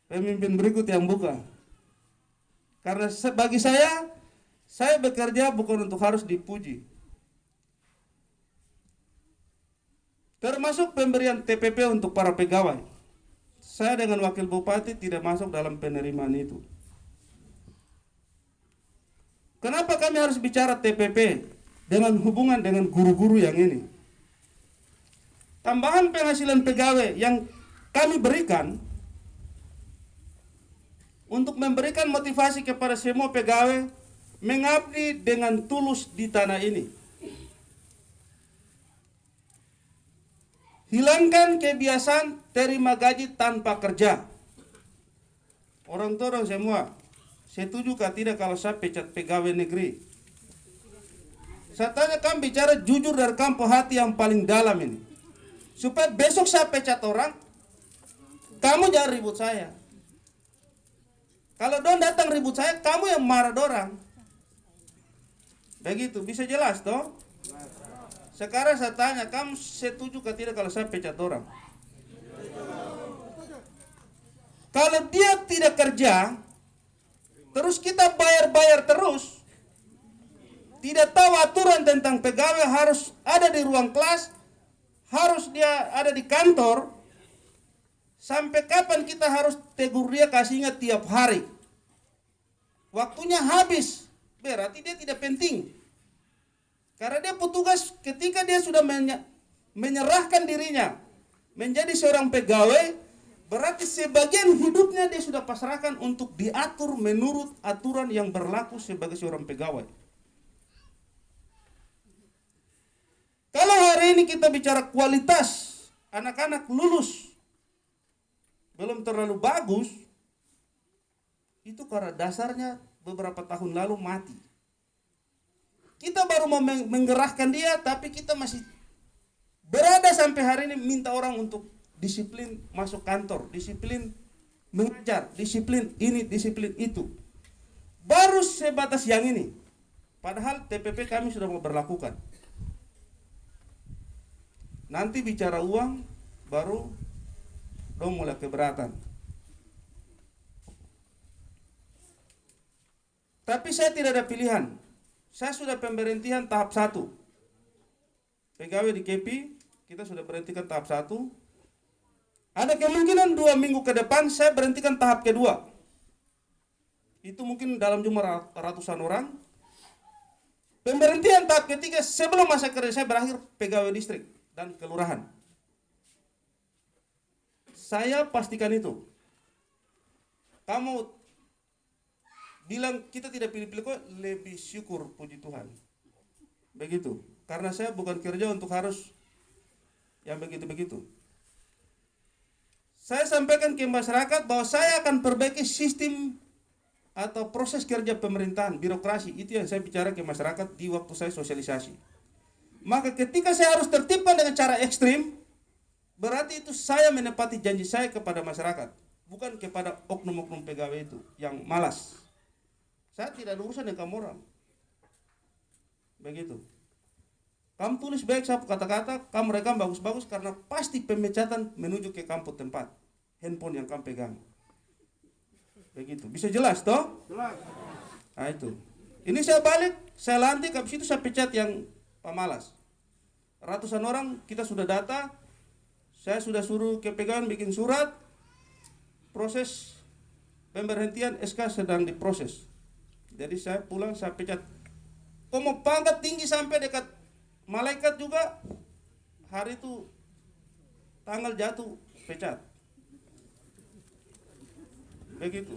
pemimpin berikut yang buka. Karena bagi saya bekerja bukan untuk harus dipuji. Termasuk pemberian TPP untuk para pegawai. Saya dengan Wakil Bupati tidak masuk dalam penerimaan itu. Kenapa kami harus bicara TPP dengan hubungan dengan guru-guru yang ini? Tambahan penghasilan pegawai yang kami berikan untuk memberikan motivasi kepada semua pegawai mengabdi dengan tulus di tanah ini. Hilangkan kebiasaan terima gaji tanpa kerja. Orang semua setuju kah tidak kalau saya pecat pegawai negeri? Saya tanya, kamu bicara jujur dari kampung hati yang paling dalam ini. Supaya besok saya pecat orang, kamu jangan ribut saya. Kalau don datang ribut saya, kamu yang marah dorang. Begitu, bisa jelas toh? Sekarang saya tanya, kamu setuju atau tidak kalau saya pecat orang? Kalau dia tidak kerja, terus kita bayar terus, tidak tahu aturan tentang pegawai harus ada di ruang kelas, harus dia ada di kantor, sampai kapan kita harus tegur dia, kasih ingat tiap hari? Waktunya habis, berarti dia tidak penting. Karena dia petugas ketika dia sudah menyerahkan dirinya menjadi seorang pegawai, Berarti sebagian hidupnya dia sudah pasrahkan untuk diatur menurut aturan yang berlaku sebagai seorang pegawai. Kalau hari ini kita bicara kualitas, anak-anak lulus belum terlalu bagus, itu karena dasarnya beberapa tahun lalu mati. Kita baru mau menggerahkan dia, tapi kita masih berada sampai hari ini minta orang untuk disiplin masuk kantor, disiplin mengajar, disiplin ini, disiplin itu. Baru sebatas yang ini. Padahal TPP kami sudah mau berlakukan. Nanti bicara uang, baru dong mulai keberatan. Tapi saya tidak ada pilihan. Saya sudah pemberhentian tahap 1. Pegawai di KEPI, kita sudah berhentikan tahap 1. Ada kemungkinan 2 minggu ke depan saya berhentikan tahap kedua. Itu mungkin dalam jumlah ratusan orang. Pemberhentian tahap ketiga sebelum masa kerja saya berakhir pegawai distrik dan kelurahan. Saya pastikan itu. Kamu bilang kita tidak pilih-pilih kok, lebih syukur, puji Tuhan. Begitu. Karena saya bukan kerja untuk harus yang begitu-begitu. Saya sampaikan ke masyarakat bahwa saya akan perbaiki sistem atau proses kerja pemerintahan, birokrasi. Itu yang saya bicara ke masyarakat di waktu saya sosialisasi. Maka ketika saya harus tertibkan dengan cara ekstrim, berarti itu saya menepati janji saya kepada masyarakat, bukan kepada oknum-oknum pegawai itu yang malas. Saya tidak ada urusan dengan kamu orang. Begitu. Kamu tulis baik satu kata-kata, kamu rekam bagus-bagus, karena pasti pemecatan menuju ke kampus tempat handphone yang kamu pegang. Begitu. Bisa jelas toh? Jelas. Nah itu. Ini saya balik, saya lantik, habis itu saya pecat yang pemalas. Ratusan orang kita sudah data, saya sudah suruh ke pegawai bikin surat, proses pemberhentian SK sedang diproses. Jadi saya pulang, saya pecat. Kok mau pangkat tinggi sampai dekat malaikat juga, hari itu tanggal jatuh pecat. Begitu.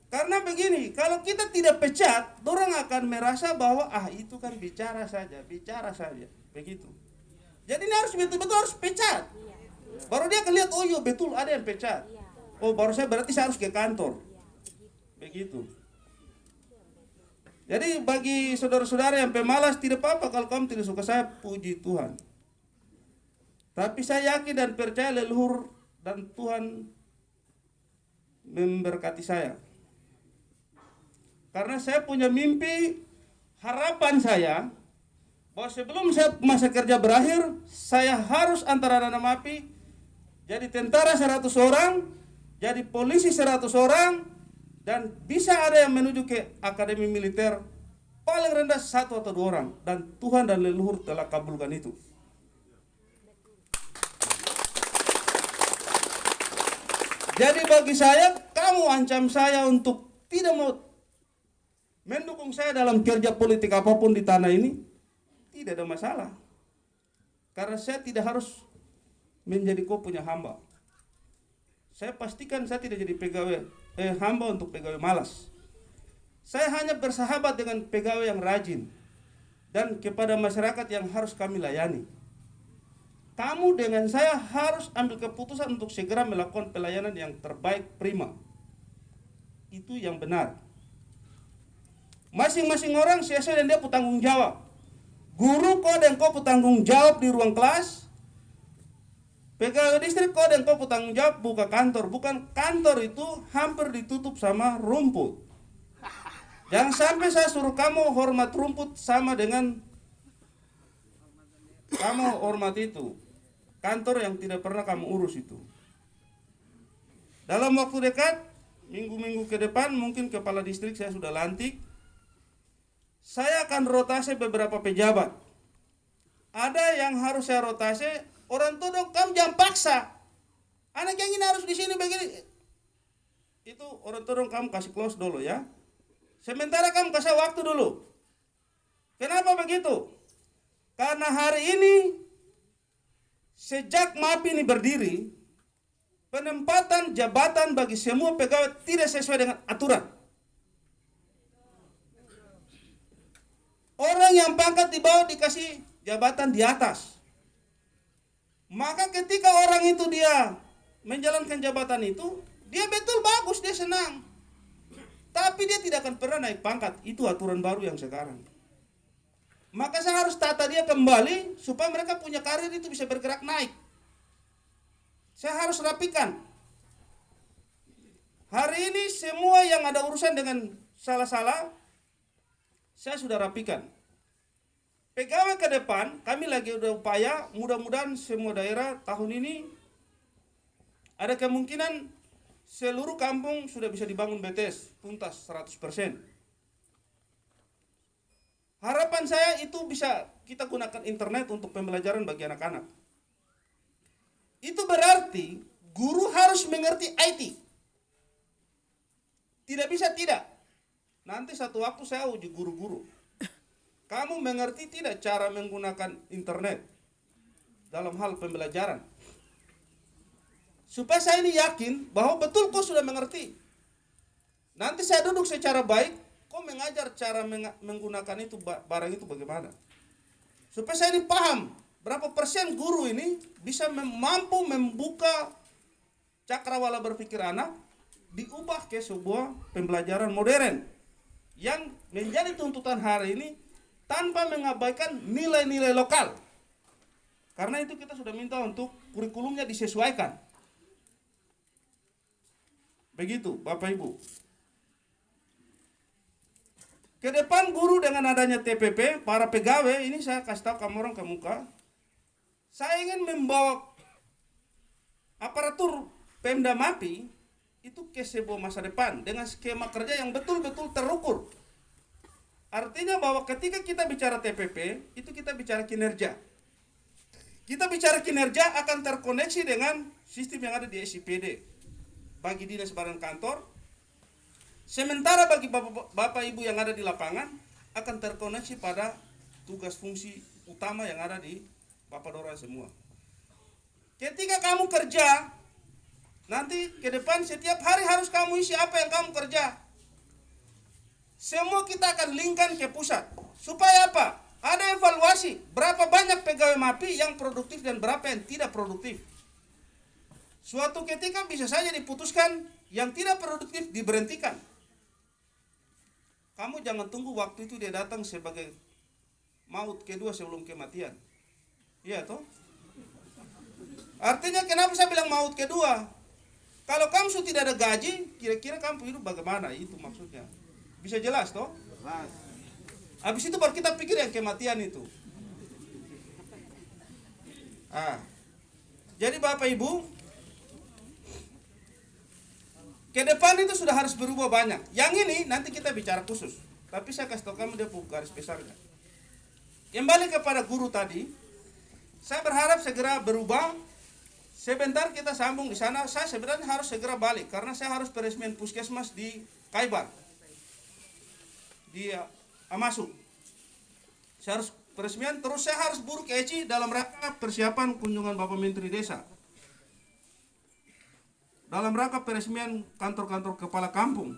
Karena begini, kalau kita tidak pecat, orang akan merasa bahwa itu kan bicara saja. Begitu. Jadi ini harus betul-betul harus pecat. Baru dia akan lihat, oh iya betul ada yang pecat. Oh baru berarti saya harus ke kantor. Begitu. Jadi bagi saudara-saudara yang pemalas, tidak apa-apa kalau kamu tidak suka saya, puji Tuhan. Tapi saya yakin dan percaya leluhur dan Tuhan memberkati saya. Karena saya punya mimpi, harapan saya, bahwa sebelum saya masa kerja berakhir, saya harus antara nanam api, jadi tentara 100 orang, jadi polisi 100 orang, dan bisa ada yang menuju ke akademi militer paling rendah 1 atau 2 orang. Dan Tuhan dan leluhur telah kabulkan itu. Jadi bagi saya, kamu ancam saya untuk tidak mau mendukung saya dalam kerja politik apapun di tanah ini, tidak ada masalah. Karena saya tidak harus menjadi kau punya hamba. Saya pastikan saya tidak jadi pegawai hamba untuk pegawai malas. Saya hanya bersahabat dengan pegawai yang rajin dan kepada masyarakat yang harus kami layani. Kamu dengan saya harus ambil keputusan untuk segera melakukan pelayanan yang terbaik, prima. Itu yang benar. Masing-masing orang sesuai dan dia bertanggung jawab. Guru kau dan kau bertanggung jawab di ruang kelas. Pegawai distrik kau dan kau bertanggung jawab buka kantor. Bukan kantor itu hampir ditutup sama rumput. Jangan sampai saya suruh kamu hormat rumput sama dengan kamu hormat itu. Kantor yang tidak pernah kamu urus itu. Dalam waktu dekat, minggu-minggu ke depan, mungkin kepala distrik saya sudah lantik. Saya akan rotasi beberapa pejabat. Ada yang harus saya rotasi. Orang tua dong, kamu jangan paksa. Anak yang ini harus di sini begini. Itu orang tua dong, kamu kasih close dulu ya. Sementara kamu kasih waktu dulu. Kenapa begitu? Karena hari ini sejak MAPI ini berdiri, penempatan jabatan bagi semua pegawai tidak sesuai dengan aturan. Orang yang pangkat di bawah dikasih jabatan di atas. Maka ketika orang itu dia menjalankan jabatan itu, dia betul bagus, dia senang. Tapi dia tidak akan pernah naik pangkat. Itu aturan baru yang sekarang. Maka saya harus tata dia kembali supaya mereka punya karir itu bisa bergerak naik. Saya harus rapikan. Hari ini semua yang ada urusan dengan salah-salah, saya sudah rapikan. Pegawai ke depan, kami lagi udah upaya, mudah-mudahan semua daerah tahun ini ada kemungkinan seluruh kampung sudah bisa dibangun BTS, tuntas 100%. Harapan saya itu bisa kita gunakan internet untuk pembelajaran bagi anak-anak. Itu berarti guru harus mengerti IT. Tidak bisa tidak. Nanti satu waktu saya uji guru-guru. Kamu mengerti tidak cara menggunakan internet dalam hal pembelajaran? Supaya saya ini yakin bahwa betul kau sudah mengerti. Nanti saya duduk secara baik, kau mengajar cara menggunakan itu barang itu bagaimana. Supaya saya ini paham berapa persen guru ini bisa mampu membuka cakrawala berpikir anak, diubah ke sebuah pembelajaran modern yang menjadi tuntutan hari ini tanpa mengabaikan nilai-nilai lokal. Karena itu kita sudah minta untuk kurikulumnya disesuaikan. Begitu Bapak Ibu. Ke depan guru dengan adanya TPP, para pegawai ini saya kasih tahu kamu orang ke muka. Saya ingin membawa aparatur Pemda MAPI itu ke sebuah masa depan dengan skema kerja yang betul-betul terukur. Artinya bahwa ketika kita bicara TPP, itu kita bicara kinerja. Kita bicara kinerja akan terkoneksi dengan sistem yang ada di SIPD. Bagi dinas badan kantor, sementara bagi bapak ibu yang ada di lapangan akan terkoneksi pada tugas fungsi utama yang ada di Bapak Dora semua. Ketika kamu kerja, nanti ke depan setiap hari harus kamu isi apa yang kamu kerja. Semua kita akan linkkan ke pusat. Supaya apa? Ada evaluasi berapa banyak pegawai MAPI yang produktif dan berapa yang tidak produktif. Suatu ketika bisa saja diputuskan yang tidak produktif diberhentikan. Kamu jangan tunggu waktu itu dia datang sebagai maut kedua sebelum kematian. Iya toh? Artinya kenapa saya bilang maut kedua? Kalau kamu sudah tidak ada gaji, kira-kira kamu hidup bagaimana? Itu maksudnya. Bisa jelas toh? Habis itu baru kita pikir yang kematian itu. Jadi Bapak Ibu, ke depan itu sudah harus berubah banyak. Yang ini nanti kita bicara khusus. Tapi saya kasih tahu kamu dia garis besarnya. Kembali kepada guru tadi, saya berharap segera berubah. Sebentar kita sambung di sana. Saya sebenarnya harus segera balik karena saya harus peresmian puskesmas di Kaibar. Di Amasu. Saya harus peresmian, terus saya harus buru ke Eci dalam rangka persiapan kunjungan Bapak Menteri Desa. Dalam rangka peresmian kantor-kantor kepala kampung.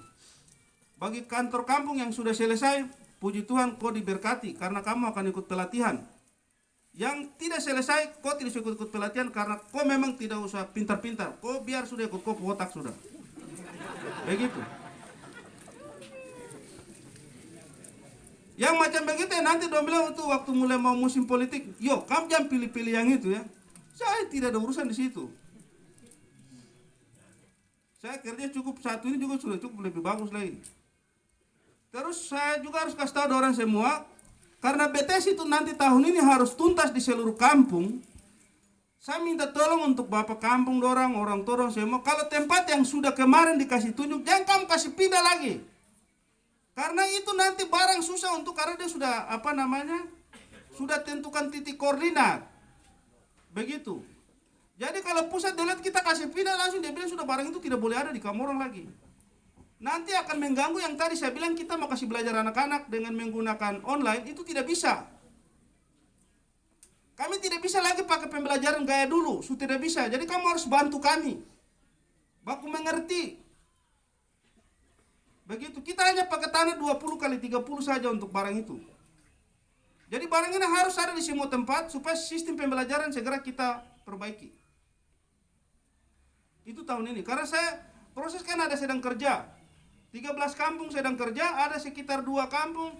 Bagi kantor kampung yang sudah selesai, puji Tuhan kau diberkati karena kamu akan ikut pelatihan. Yang tidak selesai, kau tidak usah ikut pelatihan karena kau memang tidak usah pintar-pintar. Kau biar sudah ikut kau otak sudah. Begitu. Yang macam begitu ya nanti dia bilang itu waktu mulai mau musim politik, yo kamu jangan pilih-pilih yang itu ya. Saya tidak ada urusan di situ. Saya kerja cukup satu ini juga sudah cukup lebih bagus lagi. Terus saya juga harus kasih tahu orang semua, karena BTS itu nanti tahun ini harus tuntas di seluruh kampung. Saya minta tolong untuk bapak kampung orang tua semua, kalau tempat yang sudah kemarin dikasih tunjuk, jangan kamu kasih pindah lagi. Karena itu nanti barang susah untuk karena dia sudah sudah tentukan titik koordinat. Begitu. Jadi kalau pusat dilihat kita kasih pindah langsung dia bilang sudah barang itu tidak boleh ada di kamu orang lagi. Nanti akan mengganggu yang tadi saya bilang kita mau kasih belajar anak-anak dengan menggunakan online itu tidak bisa. Kami tidak bisa lagi pakai pembelajaran gaya dulu, sudah tidak bisa. Jadi kamu harus bantu kami. baku mengerti. Begitu, kita hanya pakai tanah 20 kali 30 saja untuk barang itu. Jadi barang ini harus ada di semua tempat supaya sistem pembelajaran segera kita perbaiki. Itu tahun ini, karena saya proses kan ada sedang kerja. 13 kampung sedang kerja, ada sekitar 2 kampung.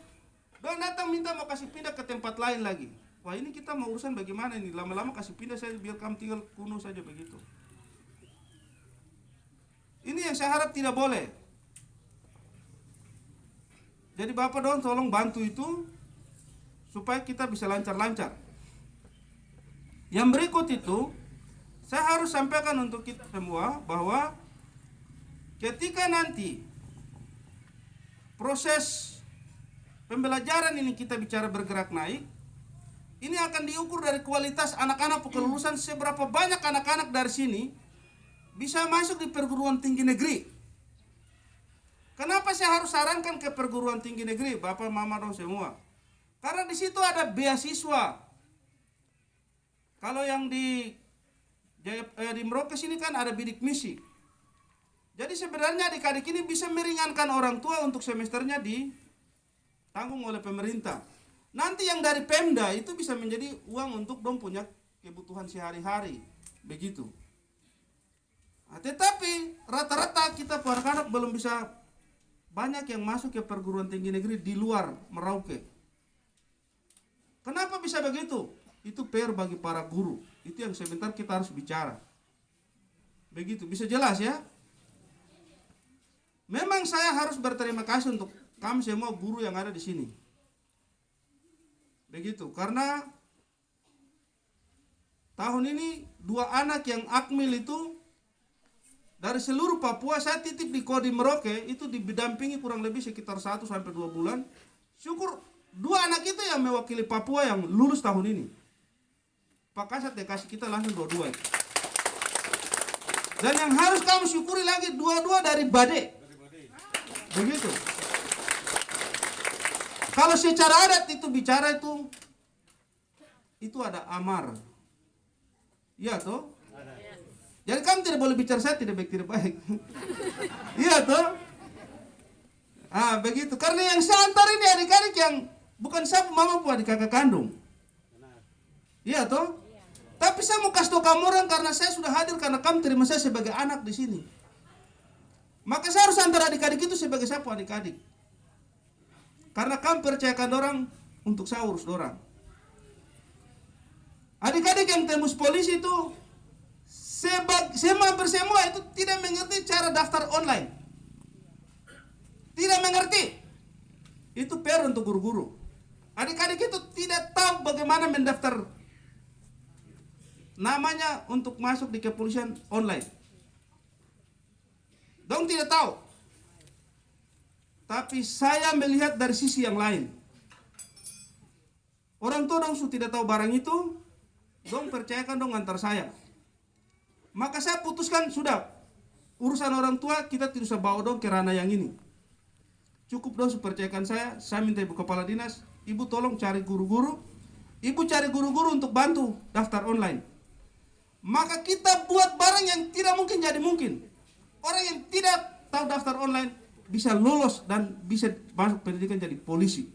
Dan datang minta mau kasih pindah ke tempat lain lagi. Wah, ini kita mau urusan bagaimana ini? Lama-lama kasih pindah saya biar kamu tinggal kuno saja begitu. Ini yang saya harap tidak boleh. Jadi Bapak dong tolong bantu itu supaya kita bisa lancar-lancar. Yang berikut itu saya harus sampaikan untuk kita semua bahwa ketika nanti proses pembelajaran ini kita bicara bergerak naik, ini akan diukur dari kualitas anak-anak kelulusan, seberapa banyak anak-anak dari sini bisa masuk di perguruan tinggi negeri. Kenapa saya harus sarankan ke perguruan tinggi negeri, Bapak Mama dong semua? Karena di situ ada beasiswa. Kalau yang di Merauke sini kan ada bidik misi. Jadi sebenarnya adik-adik ini bisa meringankan orang tua untuk semesternya ditanggung oleh pemerintah. Nanti yang dari Pemda itu bisa menjadi uang untuk dong punya kebutuhan sehari-hari. Begitu. Nah, tetapi rata-rata kita anak-anak belum bisa, banyak yang masuk ke perguruan tinggi negeri di luar Merauke. Kenapa bisa begitu? Itu PR bagi para guru. Itu yang sebentar kita harus bicara. Begitu, bisa jelas ya? Memang saya harus berterima kasih untuk kami semua guru yang ada di sini. Begitu, karena tahun ini 2 anak yang akmil itu dari seluruh Papua saya titip di Kodim Merauke itu didampingi kurang lebih sekitar 1 sampai 2 bulan. Syukur 2 anak itu yang mewakili Papua yang lulus tahun ini. Pak Kasat ya kasih kita langsung 2-2 itu. Dan yang harus kamu syukuri lagi 2-2 dari Bade. Begitu. Kalau secara adat itu bicara itu ada amar. Iya toh? Jadi kamu tidak boleh bicara saya tidak baik. Iya toh? Ah, begitu. Karena yang saya antar ini adik-adik yang bukan saya mama pun adik kakak kandung. Iya toh? Tapi saya mau kasih tahu kamu orang karena saya sudah hadir karena kamu terima saya sebagai anak di sini. Maka saya harus antar adik-adik itu sebagai saya pun adik-adik. Karena kamu percayakan orang untuk saya urus orang. Adik-adik yang tembus polisi itu hampir semua itu tidak mengerti cara daftar online. Tidak mengerti. Itu PR untuk guru-guru. Adik-adik itu tidak tahu bagaimana mendaftar namanya untuk masuk di kepolisian online. Dong tidak tahu. Tapi saya melihat dari sisi yang lain. Orang tua dong sudah tidak tahu barang itu, dong percayakan dong antar saya. Maka saya putuskan sudah urusan orang tua kita tidak usah bawa dong ke ranah yang ini. Cukup dong percayakan saya minta ibu kepala dinas, ibu tolong cari guru-guru, ibu cari guru-guru untuk bantu daftar online. Maka kita buat barang yang tidak mungkin jadi mungkin. Orang yang tidak tahu daftar online bisa lolos dan bisa masuk pendidikan jadi polisi.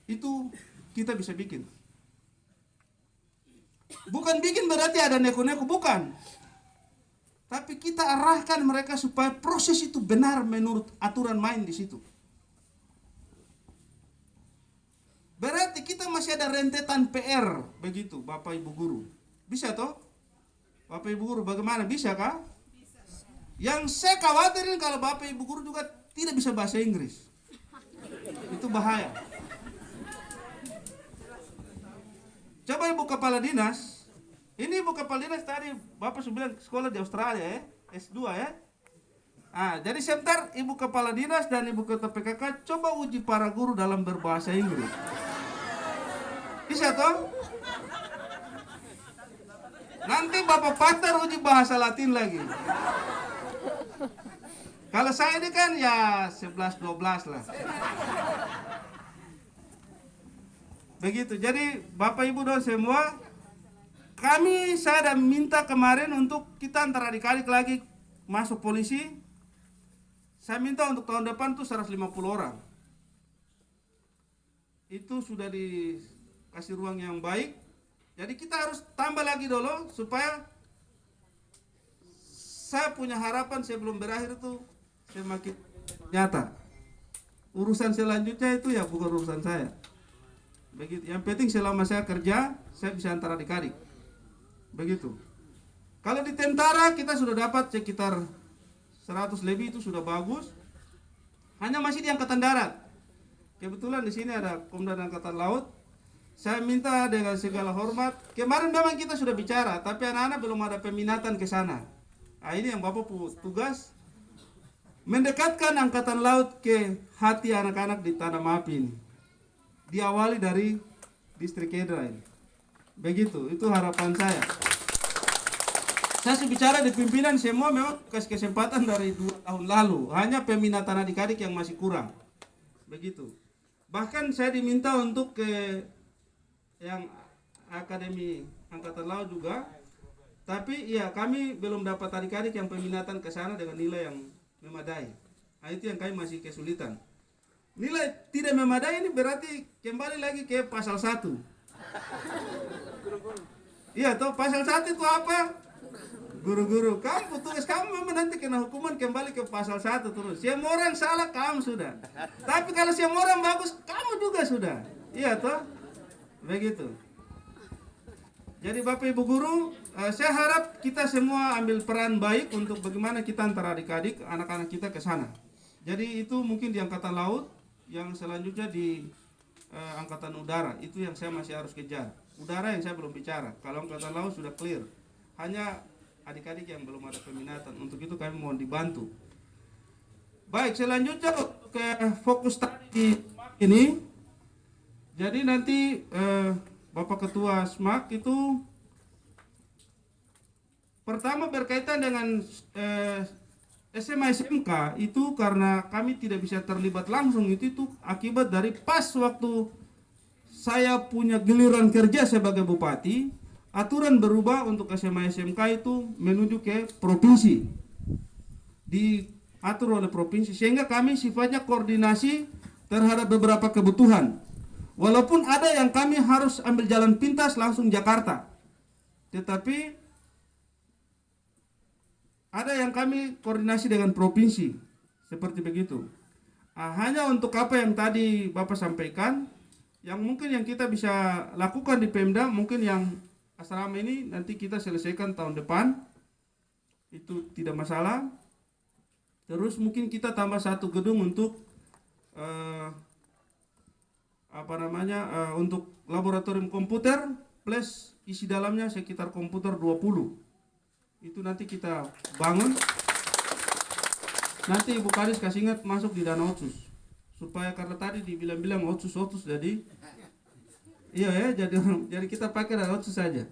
Itu kita bisa bikin. Bukan bikin berarti ada neko-neko, bukan. Tapi kita arahkan mereka supaya proses itu benar menurut aturan main di situ. Berarti kita masih ada rentetan PR begitu, Bapak Ibu guru. Bisa toh? Bapak Ibu guru bagaimana? Bisa kah? Bisa. Yang saya khawatirin kalau Bapak Ibu guru juga tidak bisa bahasa Inggris. Itu bahaya. Coba Ibu Kepala Dinas. Ini Ibu Kepala Dinas tadi Bapak sudah bilang sekolah di Australia ya, S2 ya. Ah, jadi sebentar Ibu Kepala Dinas dan Ibu Ketua PKK coba uji para guru dalam berbahasa Inggris. Bisa toh? Nanti Bapak Pastor uji bahasa Latin lagi. Kalau saya ini kan ya 11-12 lah. Begitu. Jadi Bapak Ibu dong semua, saya ada minta kemarin untuk kita antara adik-adik lagi masuk polisi. Saya minta untuk tahun depan tuh 150 orang. Itu sudah dikasih ruang yang baik. Jadi kita harus tambah lagi dulu supaya saya punya harapan sebelum berakhir itu semakin nyata. Urusan selanjutnya itu ya bukan urusan saya. Begitu. Yang penting selama saya kerja, saya bisa antar adik-adik. Begitu. Kalau di tentara kita sudah dapat sekitar 100 lebih, itu sudah bagus. Hanya masih di angkatan darat. Kebetulan di sini ada Komandan Angkatan Laut. Saya minta dengan segala hormat. Kemarin memang kita sudah bicara, tapi anak-anak belum ada peminatan ke sana. Nah, ini yang Bapak tugas mendekatkan Angkatan Laut ke hati anak-anak di Tanah Mapi ini. Diawali dari distrik Kedra ini. Begitu, itu harapan saya. Saya bicara di pimpinan semua memang kasih kesempatan dari 2 tahun lalu. Hanya peminatan adik-adik yang masih kurang. Begitu. Bahkan saya diminta untuk ke yang Akademi Angkatan Laut juga. Tapi ya kami belum dapat adik-adik yang peminatan ke sana dengan nilai yang memadai. Nah, itu yang kami masih kesulitan. Nilai tidak memadai ini berarti kembali lagi ke pasal 1. Iya toh, pasal 1 itu apa? Guru-guru, kamu tugas kamu memang nanti kena hukuman kembali ke pasal 1 terus. Semua orang salah kamu sudah. Tapi kalau semua orang bagus, kamu juga sudah. Iya toh? Begitu. Jadi Bapak Ibu Guru, saya harap kita semua ambil peran baik untuk bagaimana kita antara adik-adik, anak-anak kita ke sana. Jadi itu mungkin di Angkatan Laut, yang selanjutnya di Angkatan Udara. Itu yang saya masih harus kejar. Udara yang saya belum bicara. Kalau Angkatan Laut sudah clear. Hanya adik-adik yang belum ada peminatan. Untuk itu kami mohon dibantu. Baik, selanjutnya ke fokus tadi ini. Jadi nanti Bapak Ketua SMAK itu pertama berkaitan dengan SMA SMK itu karena kami tidak bisa terlibat langsung itu akibat dari pas waktu saya punya giliran kerja sebagai bupati, aturan berubah untuk SMA SMK itu menuju ke provinsi, diatur oleh provinsi, sehingga kami sifatnya koordinasi terhadap beberapa kebutuhan. Walaupun ada yang kami harus ambil jalan pintas langsung Jakarta, tetapi ada yang kami koordinasi dengan provinsi, seperti begitu. Hanya untuk apa yang tadi Bapak sampaikan, yang mungkin yang kita bisa lakukan di Pemda, mungkin yang asrama ini nanti kita selesaikan tahun depan, itu tidak masalah. Terus mungkin kita tambah 1 gedung untuk untuk laboratorium komputer plus isi dalamnya sekitar komputer 20. Itu nanti kita bangun. Nanti Ibu Kadis kasih ingat masuk di dana otsus. Supaya karena tadi dibilang-bilang otsus jadi iya ya, jadi kita pakai dana otsus saja.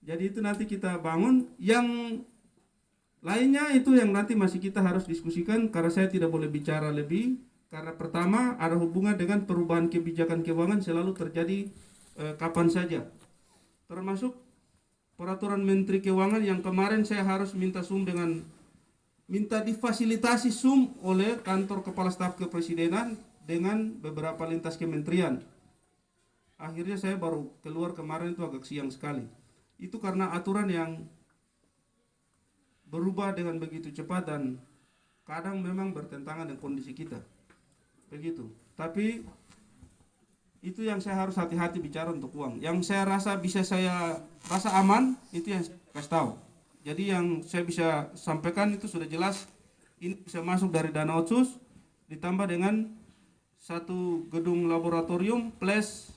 Jadi itu nanti kita bangun. Yang lainnya itu yang nanti masih kita harus diskusikan karena saya tidak boleh bicara lebih. Karena pertama ada hubungan dengan perubahan kebijakan keuangan selalu terjadi kapan saja. Termasuk peraturan Menteri Keuangan yang kemarin saya harus minta difasilitasi oleh kantor kepala staf kepresidenan dengan beberapa lintas kementerian. Akhirnya saya baru keluar kemarin itu agak siang sekali. Itu karena aturan yang berubah dengan begitu cepat dan kadang memang bertentangan dengan kondisi kita. Begitu. Tapi itu yang saya harus hati-hati bicara untuk uang. Yang saya rasa bisa saya rasa aman, itu yang saya kasih tahu. Jadi yang saya bisa sampaikan itu sudah jelas. Ini bisa masuk dari dana otsus ditambah dengan 1 gedung laboratorium plus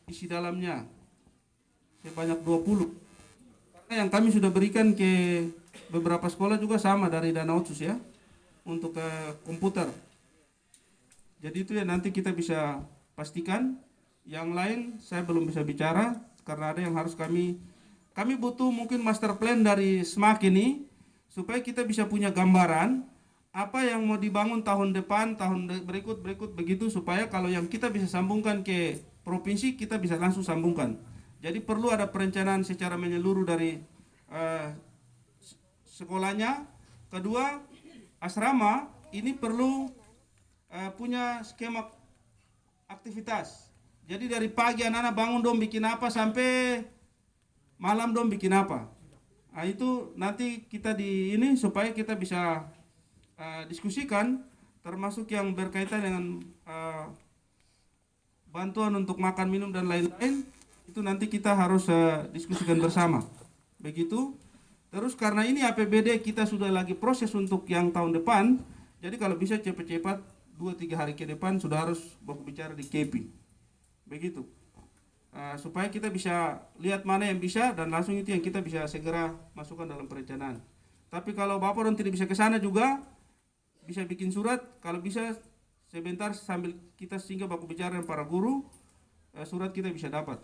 isi dalamnya sebanyak 20. Karena yang kami sudah berikan ke beberapa sekolah juga sama dari dana otsus ya, untuk komputer. Jadi itu ya nanti kita bisa pastikan. Yang lain saya belum bisa bicara karena ada yang harus kami butuh mungkin master plan dari SMAK ini supaya kita bisa punya gambaran apa yang mau dibangun tahun depan, tahun berikut begitu, supaya kalau yang kita bisa sambungkan ke provinsi kita bisa langsung sambungkan. Jadi perlu ada perencanaan secara menyeluruh dari sekolahnya. Kedua, asrama ini perlu punya skema aktivitas. Jadi dari pagi anak-anak bangun dong bikin apa sampai malam dong bikin apa. Nah, itu nanti kita di ini supaya kita bisa diskusikan, termasuk yang berkaitan dengan bantuan untuk makan, minum dan lain-lain. Itu nanti kita harus diskusikan bersama. Begitu. Terus karena ini APBD kita sudah lagi proses untuk yang tahun depan, jadi kalau bisa cepat-cepat 2-3 hari ke depan sudah harus berbicara di KP. Begitu. Supaya kita bisa lihat mana yang bisa dan langsung itu yang kita bisa segera masukkan dalam perencanaan. Tapi kalau Bapak dan tidak bisa ke sana juga bisa bikin surat, kalau bisa sebentar sambil kita singgah baku bicara dengan para guru, surat kita bisa dapat.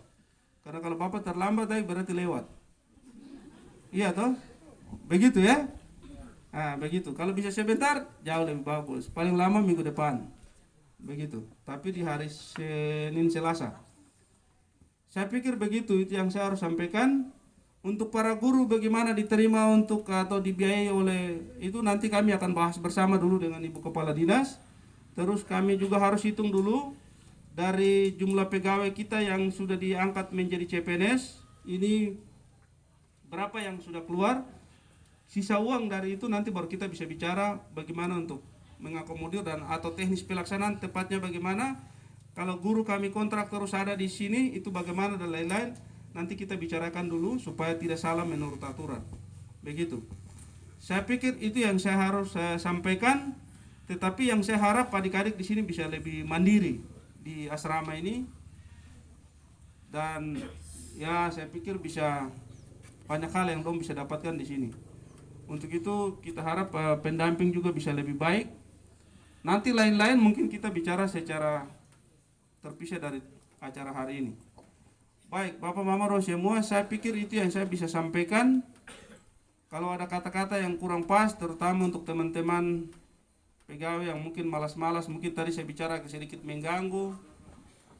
Karena kalau Bapak terlambat berarti lewat. Iya toh? Begitu ya? Begitu. Kalau bisa sebentar jauh lebih bagus. Paling lama minggu depan. Begitu. Tapi di hari Senin Selasa. Saya pikir begitu itu yang saya harus sampaikan. Untuk para guru bagaimana diterima untuk atau dibiayai oleh itu nanti kami akan bahas bersama dulu dengan Ibu Kepala Dinas. Terus kami juga harus hitung dulu dari jumlah pegawai kita yang sudah diangkat menjadi CPNS ini berapa yang sudah keluar. Sisa uang dari itu nanti baru kita bisa bicara bagaimana untuk mengakomodir dan atau teknis pelaksanaan tepatnya bagaimana. Kalau guru kami kontrak terus ada di sini itu bagaimana dan lain-lain nanti kita bicarakan dulu supaya tidak salah menurut aturan. Begitu. Saya pikir itu yang saya harus sampaikan. Tetapi yang saya harap adik-adik di sini bisa lebih mandiri di asrama ini. Dan ya saya pikir bisa banyak hal yang dong bisa dapatkan di sini. Untuk itu kita harap pendamping juga bisa lebih baik. Nanti lain-lain mungkin kita bicara secara terpisah dari acara hari ini. Baik, Bapak Mama Roh semua, saya pikir itu yang saya bisa sampaikan. Kalau ada kata-kata yang kurang pas, terutama untuk teman-teman pegawai yang mungkin malas-malas, mungkin tadi saya bicara sedikit mengganggu.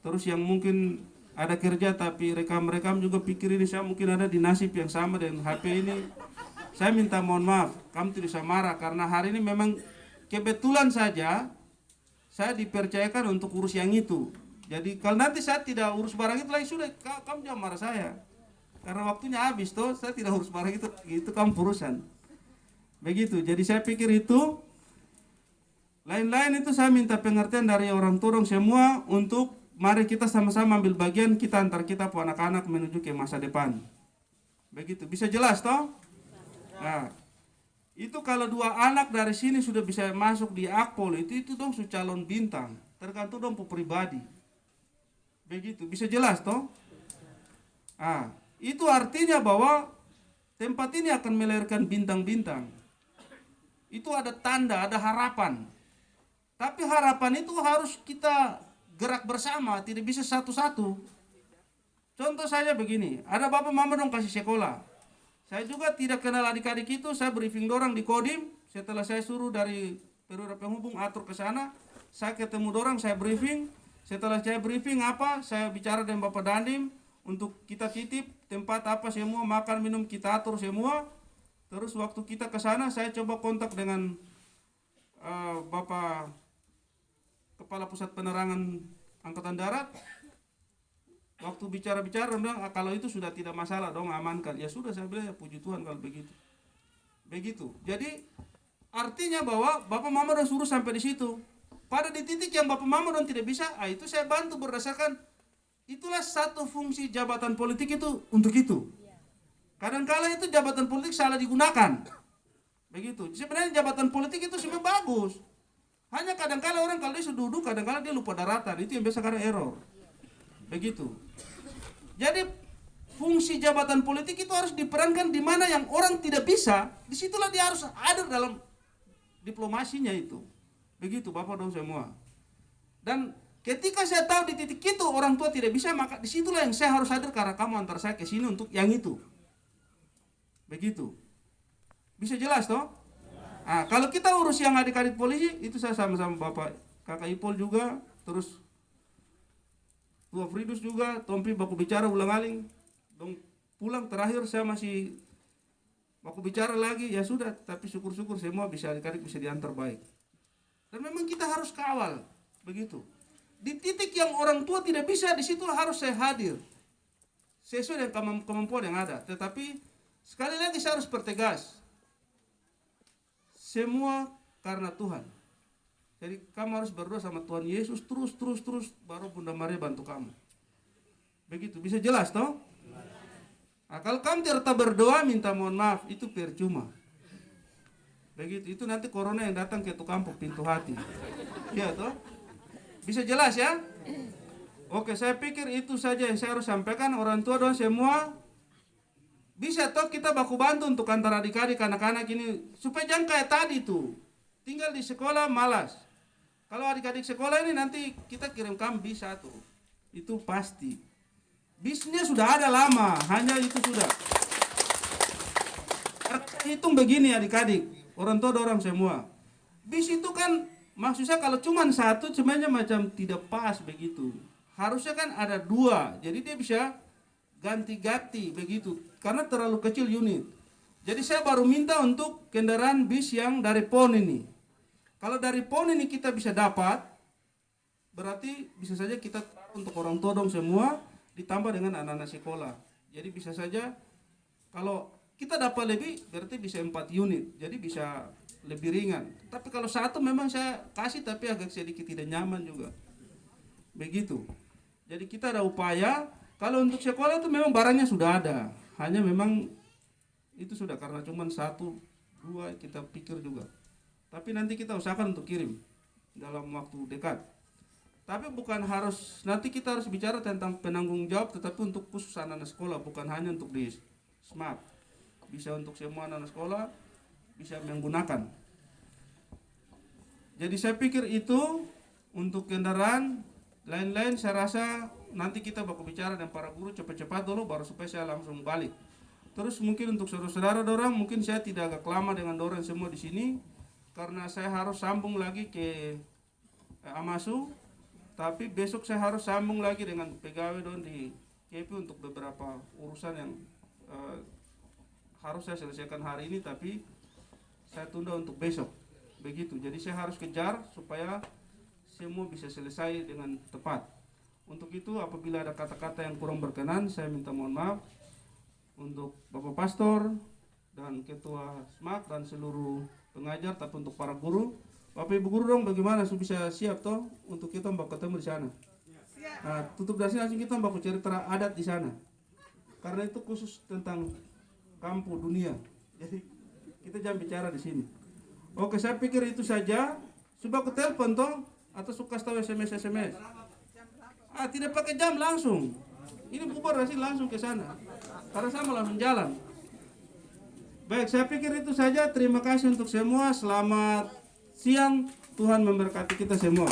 Terus yang mungkin ada kerja tapi rekam-rekam juga pikir ini saya mungkin ada di nasib yang sama dengan HP ini. Saya minta mohon maaf, kamu tidak usah marah karena hari ini memang kebetulan saja saya dipercayakan untuk urus yang itu. Jadi kalau nanti saya tidak urus barang itu lagi sudah kamu jangan marah saya. Karena waktunya habis toh, saya tidak urus barang itu kamu urusan. Begitu. Jadi saya pikir itu lain-lain itu saya minta pengertian dari orang tua semua untuk mari kita sama-sama ambil bagian kita antar kita anak-anak menuju ke masa depan. Begitu. Bisa jelas toh? Nah, itu kalau 2 anak dari sini sudah bisa masuk di Akpol itu dong su calon bintang. Tergantung dong pribadi. Begitu, bisa jelas toh? Itu artinya bahwa tempat ini akan melahirkan bintang-bintang. Itu ada tanda, ada harapan. Tapi harapan itu harus kita gerak bersama, tidak bisa satu-satu. Contoh saja begini, ada bapak mama dong kasih sekolah. Saya juga tidak kenal adik-adik itu, saya briefing dorang di Kodim. Setelah saya suruh dari perwira penghubung atur ke sana, saya ketemu dorang, saya briefing. Setelah saya briefing saya bicara dengan Bapak Dandim untuk kita titip tempat apa semua, makan minum kita atur semua. Terus waktu kita ke sana saya coba kontak dengan Bapak Kepala Pusat Penerangan Angkatan Darat. Waktu bicara-bicara bilang kalau itu sudah tidak masalah dong amankan. Ya sudah saya bilang ya puji Tuhan kalau begitu. Begitu. Jadi artinya bahwa Bapak Mama udah suruh sampai di situ. Pada di titik yang Bapak Mama don tidak bisa, itu saya bantu berdasarkan itulah satu fungsi jabatan politik itu untuk itu. Kadang-kala itu jabatan politik salah digunakan. Begitu. Sebenarnya jabatan politik itu sebenarnya bagus. Hanya kadang-kala orang kalau dia sudah duduk, kadang-kala dia lupa daratan. Itu yang biasa karena error. Begitu. Jadi fungsi jabatan politik itu harus diperankan di mana yang orang tidak bisa, disitulah dia harus hadir dalam diplomasinya itu. Begitu Bapak dong semua. Dan ketika saya tahu di titik itu orang tua tidak bisa, maka disitulah yang saya harus hadir karena kamu antar saya ke sini untuk yang itu. Begitu. Bisa jelas toh? Kalau kita urus yang adik-adik polisi, itu saya sama-sama Bapak Kakak Ipol juga, terus Tua Fridus juga, Tompi baku bicara ulang-aling. Dong pulang terakhir saya masih aku bicara lagi, ya sudah, tapi syukur-syukur semua bisa adik-adik bisa diantar baik. Dan memang kita harus kawal begitu. Di titik yang orang tua tidak bisa, di situ harus saya hadir sesuai dengan kemampuan yang ada. Tetapi sekali lagi saya harus pertegas, semua karena Tuhan. Jadi kamu harus berdoa sama Tuhan Yesus terus, baru Bunda Maria bantu kamu. Begitu, bisa jelas toh? Nah, kalau kamu tidak berdoa minta mohon maaf, itu percuma. Begitu, itu nanti corona yang datang ke tukang pintu hati. Iya toh? Bisa jelas ya? Oke, saya pikir itu saja yang saya harus sampaikan. Orang tua dong semua bisa toh kita baku bantu untuk antara adik-adik anak-anak ini supaya jangan kayak tadi tuh tinggal di sekolah malas. Kalau adik-adik sekolah ini nanti kita kirim kamu bisa tuh, itu pasti. Bisnya sudah ada lama, hanya itu sudah. Hitung begini adik-adik, orang tua orang semua. Bis itu kan maksudnya kalau cuma satu sebenarnya macam tidak pas begitu. Harusnya kan ada dua, jadi dia bisa ganti-ganti begitu. Karena terlalu kecil unit. Jadi saya baru minta untuk kendaraan bis yang dari PON ini. Kalau dari PON ini kita bisa dapat, berarti bisa saja kita taruh untuk orang tua dong semua, ditambah dengan anak-anak sekolah. Jadi bisa saja kalau kita dapat lebih berarti bisa 4 unit. Jadi bisa lebih ringan. Tapi kalau satu memang saya kasih tapi agak sedikit tidak nyaman juga. Begitu. Jadi kita ada upaya. Kalau untuk sekolah itu memang barangnya sudah ada. Hanya memang itu sudah karena cuma 1, 2 kita pikir juga. Tapi nanti kita usahakan untuk kirim dalam waktu dekat. Tapi bukan harus, nanti kita harus bicara tentang penanggung jawab, tetapi untuk khusus anak-anak sekolah, bukan hanya untuk di SMAP. Bisa untuk semua anak-anak sekolah, bisa menggunakan. Jadi saya pikir itu untuk kendaraan, lain-lain saya rasa nanti kita bakal bicara dengan para guru cepat-cepat dulu, baru supaya saya langsung balik. Terus mungkin untuk saudara-saudara dorang, mungkin saya tidak agak lama dengan dorang semua di sini, karena saya harus sambung lagi ke Amasu. Tapi besok saya harus sambung lagi dengan pegawai don di KP untuk beberapa urusan yang harus saya selesaikan hari ini, tapi saya tunda untuk besok. Begitu, jadi saya harus kejar supaya semua bisa selesai dengan tepat. Untuk itu apabila ada kata-kata yang kurang berkenan, saya minta mohon maaf untuk Bapak Pastor dan Ketua SMAK dan seluruh pengajar, tapi untuk para guru. Bapak Ibu guru dong bagaimana bisa siap toh untuk kita bakal ketemu di sana. Nah, tutup dari sini langsung kita bakal cerita adat di sana. Karena itu khusus tentang kampung dunia. Jadi kita jangan bicara di sini. Oke, saya pikir itu saja. Coba aku telepon toh atau suka tahu SMS. Tidak pakai jam langsung. Ini bubar dari sini langsung ke sana. Karena saya mau langsung jalan. Baik, saya pikir itu saja. Terima kasih untuk semua. Selamat siang, Tuhan memberkati kita semua.